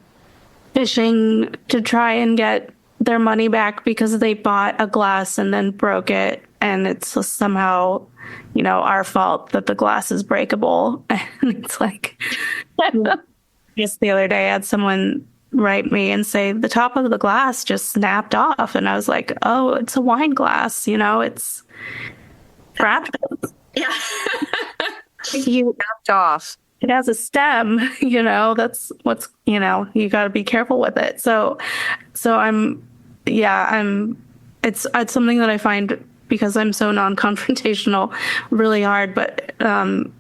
fishing to try and get their money back because they bought a glass and then broke it. And it's somehow, our fault that the glass is breakable. And it's like, just the other day I had someone write me and say the top of the glass just snapped off, and I was like, oh, it's a wine glass, it's fragile. Yeah. You snapped off. It has a stem, that's what's, you got to be careful with it. So it's something that I find, because I'm so non-confrontational, really hard, but I'm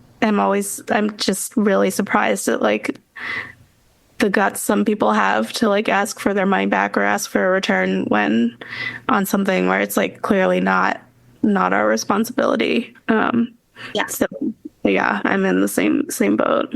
just really surprised at like the guts some people have to like ask for their money back or ask for a return when on something where it's like clearly not our responsibility. So yeah, I'm in the same boat.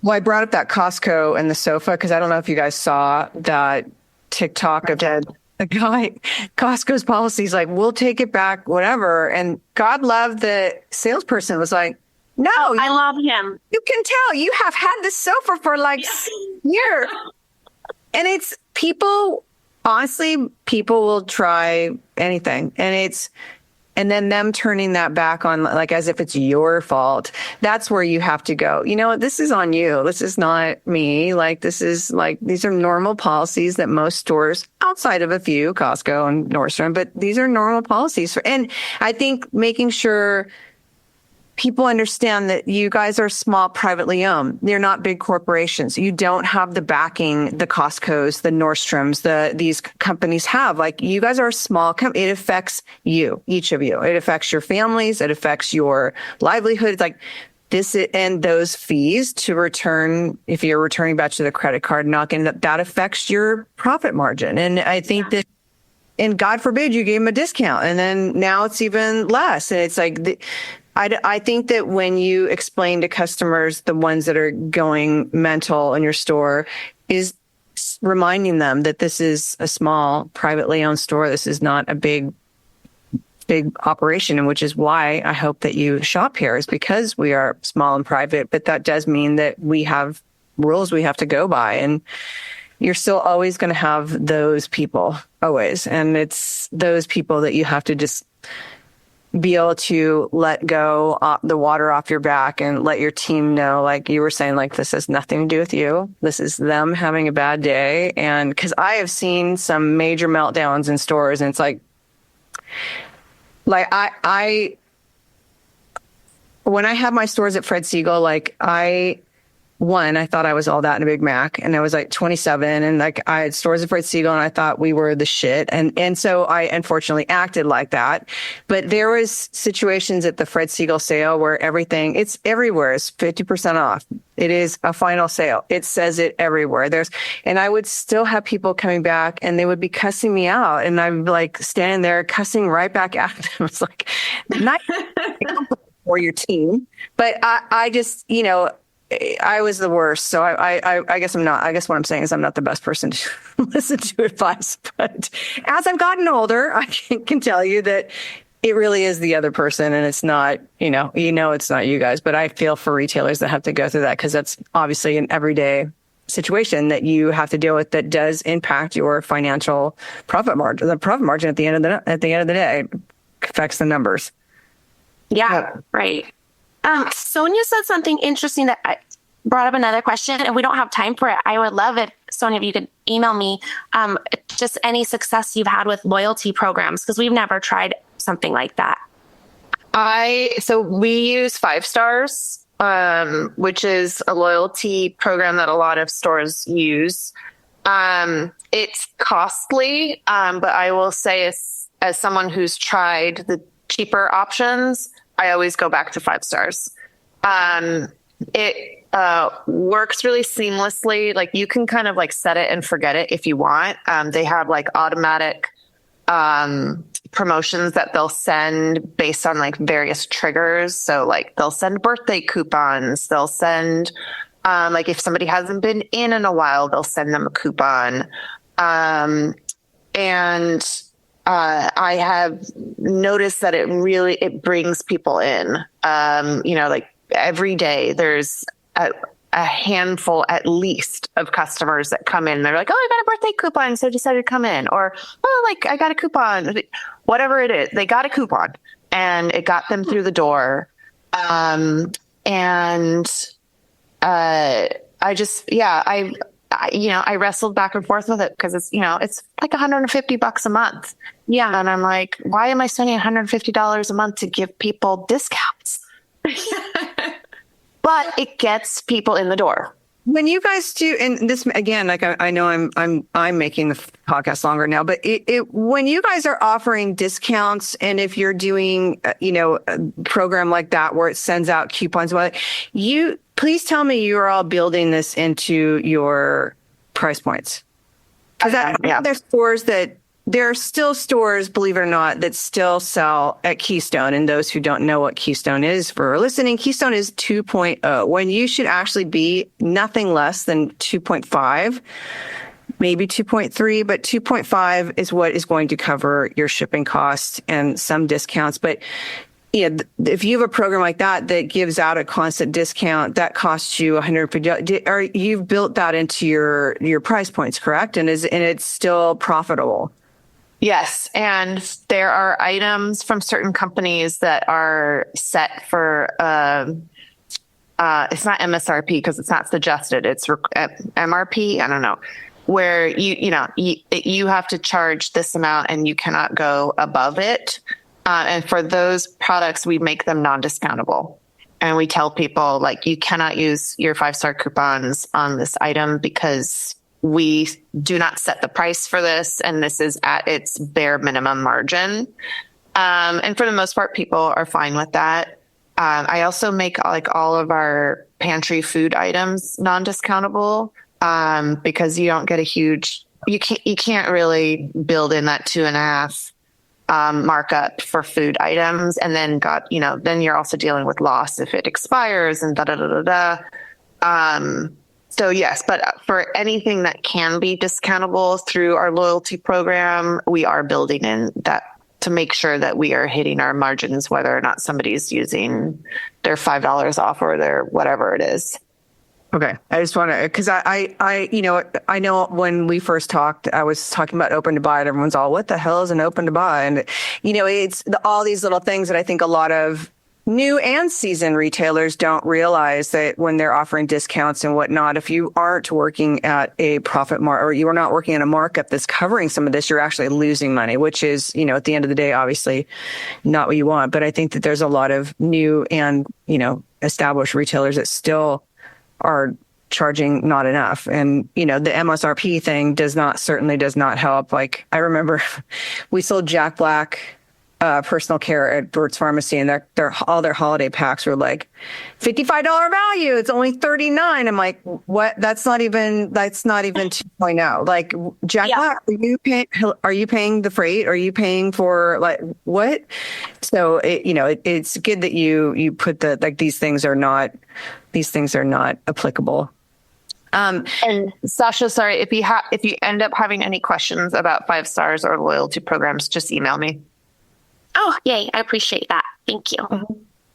Well, I brought up that Costco and the sofa because I don't know if you guys saw that TikTok of a guy. Costco's policy is like, we'll take it back, whatever. And God love the salesperson was like, no, I love him. You can tell you have had this sofa for like years. And it's people, honestly, people will try anything. And then them turning that back on, like, as if it's your fault. That's where you have to go. This is on you. This is not me. Like, these are normal policies that most stores outside of a few, Costco and Nordstrom, but these are normal policies. And I think making sure people understand that you guys are small, privately owned. They're not big corporations. You don't have the backing the Costco's, the Nordstroms, these companies have. Like, you guys are a small company. It affects you, each of you. It affects your families. It affects your livelihood. It's like this, and those fees to return, if you're returning back to the credit card, that affects your profit margin. And I think that, and God forbid you gave them a discount and then now it's even less. And it's like, I think that when you explain to customers, the ones that are going mental in your store, is reminding them that this is a small, privately owned store. This is not a big operation, and which is why I hope that you shop here, is because we are small and private. But that does mean that we have rules we have to go by, and you're still always going to have those people, always. And it's those people that you have to just be able to let go the water off your back and let your team know, like you were saying, like, this has nothing to do with you. This is them having a bad day. And because I have seen some major meltdowns in stores, and it's like I when I had my stores at Fred Siegel, like I thought I was all that in a Big Mac, and I was like 27, and like I had stores at Fred Siegel, and I thought we were the shit. And so I unfortunately acted like that. But there was situations at the Fred Siegel sale where it's everywhere is 50% off. It is a final sale. It says it everywhere. And I would still have people coming back, and they would be cussing me out, and I'm like standing there cussing right back at them. It's like, not for your team, but I just, I was the worst. So I guess I'm not. I guess what I'm saying is I'm not the best person to listen to advice. But as I've gotten older, I can tell you that it really is the other person, and it's not, it's not you guys. But I feel for retailers that have to go through that, because that's obviously an everyday situation that you have to deal with that does impact your financial profit margin. The profit margin at the end of the day affects the numbers. Yeah, right. Sonia said something interesting that I brought up another question, and we don't have time for it. I would love it, Sonia, if you could email me just any success you've had with loyalty programs, because we've never tried something like that. So we use 5 Stars, which is a loyalty program that a lot of stores use. It's costly, but I will say, as someone who's tried the cheaper options, I always go back to 5 Stars. It works really seamlessly. Like, you can kind of like set it and forget it if you want. They have like automatic promotions that they'll send based on like various triggers. So like they'll send birthday coupons. They'll send like if somebody hasn't been in a while, they'll send them a coupon. And I have noticed that it brings people in. Like every day there's a handful at least of customers that come in. They're like, oh, I got a birthday coupon, so I decided to come in. Or, oh, like I got a coupon, whatever it is. They got a coupon and it got them through the door. I wrestled back and forth with it because it's like $150 a month. Yeah. And I'm like, why am I spending $150 a month to give people discounts? But it gets people in the door. When you guys do, and this again, like I know I'm making the podcast longer now, but when you guys are offering discounts, and if you're doing a program like that where it sends out coupons, you please tell me you are all building this into your price points. Because there are still stores, believe it or not, that still sell at Keystone. And those who don't know what Keystone is for listening, Keystone is 2.0, when you should actually be nothing less than 2.5, maybe 2.3, but 2.5 is what is going to cover your shipping costs and some discounts. But if you have a program like that gives out a constant discount that costs you $150, you've built that into your price points, correct? And it's still profitable. Yes. And there are items from certain companies that are set for, it's not MSRP because it's not suggested. It's MRP. I don't know, where you have to charge this amount and you cannot go above it. And for those products, we make them non-discountable. And we tell people, like, you cannot use your 5-star coupons on this item because we do not set the price for this, and this is at its bare minimum margin. And for the most part, people are fine with that. I also make like all of our pantry food items non-discountable because you don't get you can't really build in that 2.5 markup for food items, and then then you're also dealing with loss if it expires and da da da da da. So yes, but for anything that can be discountable through our loyalty program, we are building in that to make sure that we are hitting our margins, whether or not somebody's using their $5 off or their whatever it is. Okay. I just want to, because I know when we first talked, I was talking about open to buy, and everyone's all, what the hell is an open to buy? And, it's all these little things that I think a lot of new and seasoned retailers don't realize, that when they're offering discounts and whatnot, if you aren't working at a profit or you are not working at a markup that's covering some of this, you're actually losing money, which is, at the end of the day, obviously not what you want. But I think that there's a lot of new and, established retailers that still are charging not enough. And, the MSRP thing certainly does not help. Like, I remember we sold Jack Black personal care at Burt's Pharmacy, and all their holiday packs were like $55 value. It's only $39. I'm like, what? That's not even 2.0. Like, Jack Black, are you paying the freight? Are you paying for what? So it's good that you put these things are not applicable. And Sasha, sorry, if you end up having any questions about 5 stars or loyalty programs, just email me. Oh, yay. I appreciate that. Thank you.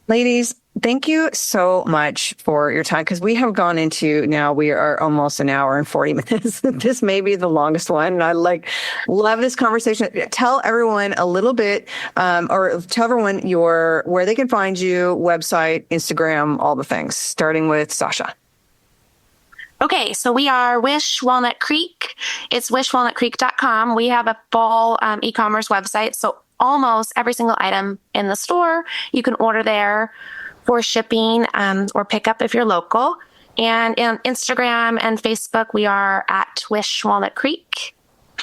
Ladies, thank you so much for your time, because we have gone into, now we are almost an hour and 40 minutes. This may be the longest one. And I love this conversation. Tell everyone a little bit, or tell everyone where they can find you, website, Instagram, all the things, starting with Sasha. Okay, so we are Wish Walnut Creek. It's wishwalnutcreek.com. We have a full e-commerce website. So almost every single item in the store, you can order there for shipping or pickup if you're local. And on Instagram and Facebook, we are at Wish Walnut Creek.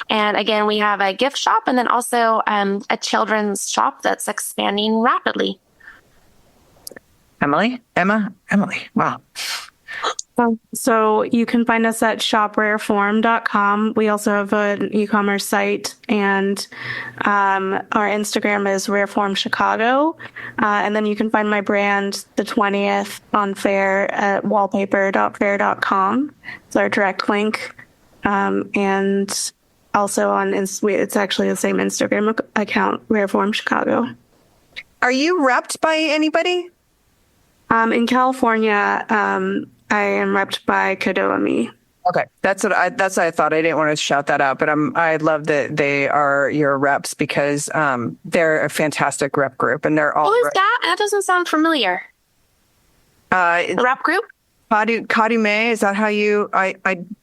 And again, we have a gift shop and then also a children's shop that's expanding rapidly. Emily. Wow. So you can find us at shoprareform.com. We also have an e-commerce site, and our Instagram is Rareform Chicago. And then you can find my brand, the 20th, on Fair at wallpaper.fair.com. It's our direct link. And also on, it's actually the same Instagram account, Reform Chicago. Are you repped by anybody? In California, I am repped by Kadoami. Okay, that's what I thought. I didn't want to shout that out, but I love that they are your reps because they're a fantastic rep group, and they're all. Who is that? That doesn't sound familiar. The rep group? Kadume, is that how you? I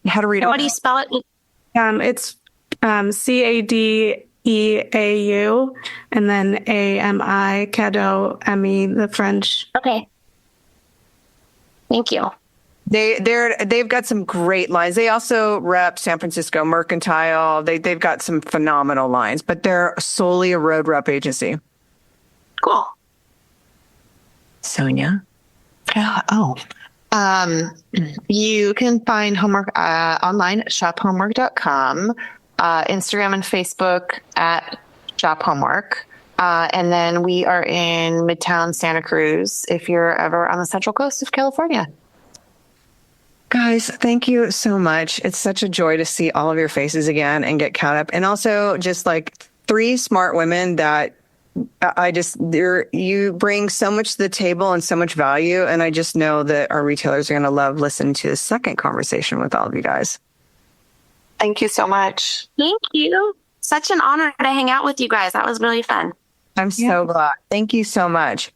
had to read it. How do you spell it? It's CADEAU and then AMI, Kadoami, the French. Okay. Thank you. They've got some great lines. They also rep San Francisco Mercantile. They've got some phenomenal lines, but they're solely a road rep agency. Cool. Sonia? You can find homework online at shophomework.com, Instagram and Facebook at shophomework. And then we are in Midtown Santa Cruz if you're ever on the Central Coast of California. Guys, thank you so much. It's such a joy to see all of your faces again and get caught up. And also just like three smart women that you bring so much to the table and so much value. And I just know that our retailers are going to love listening to the second conversation with all of you guys. Thank you so much. Thank you. Such an honor to hang out with you guys. That was really fun. I'm so glad. Thank you so much.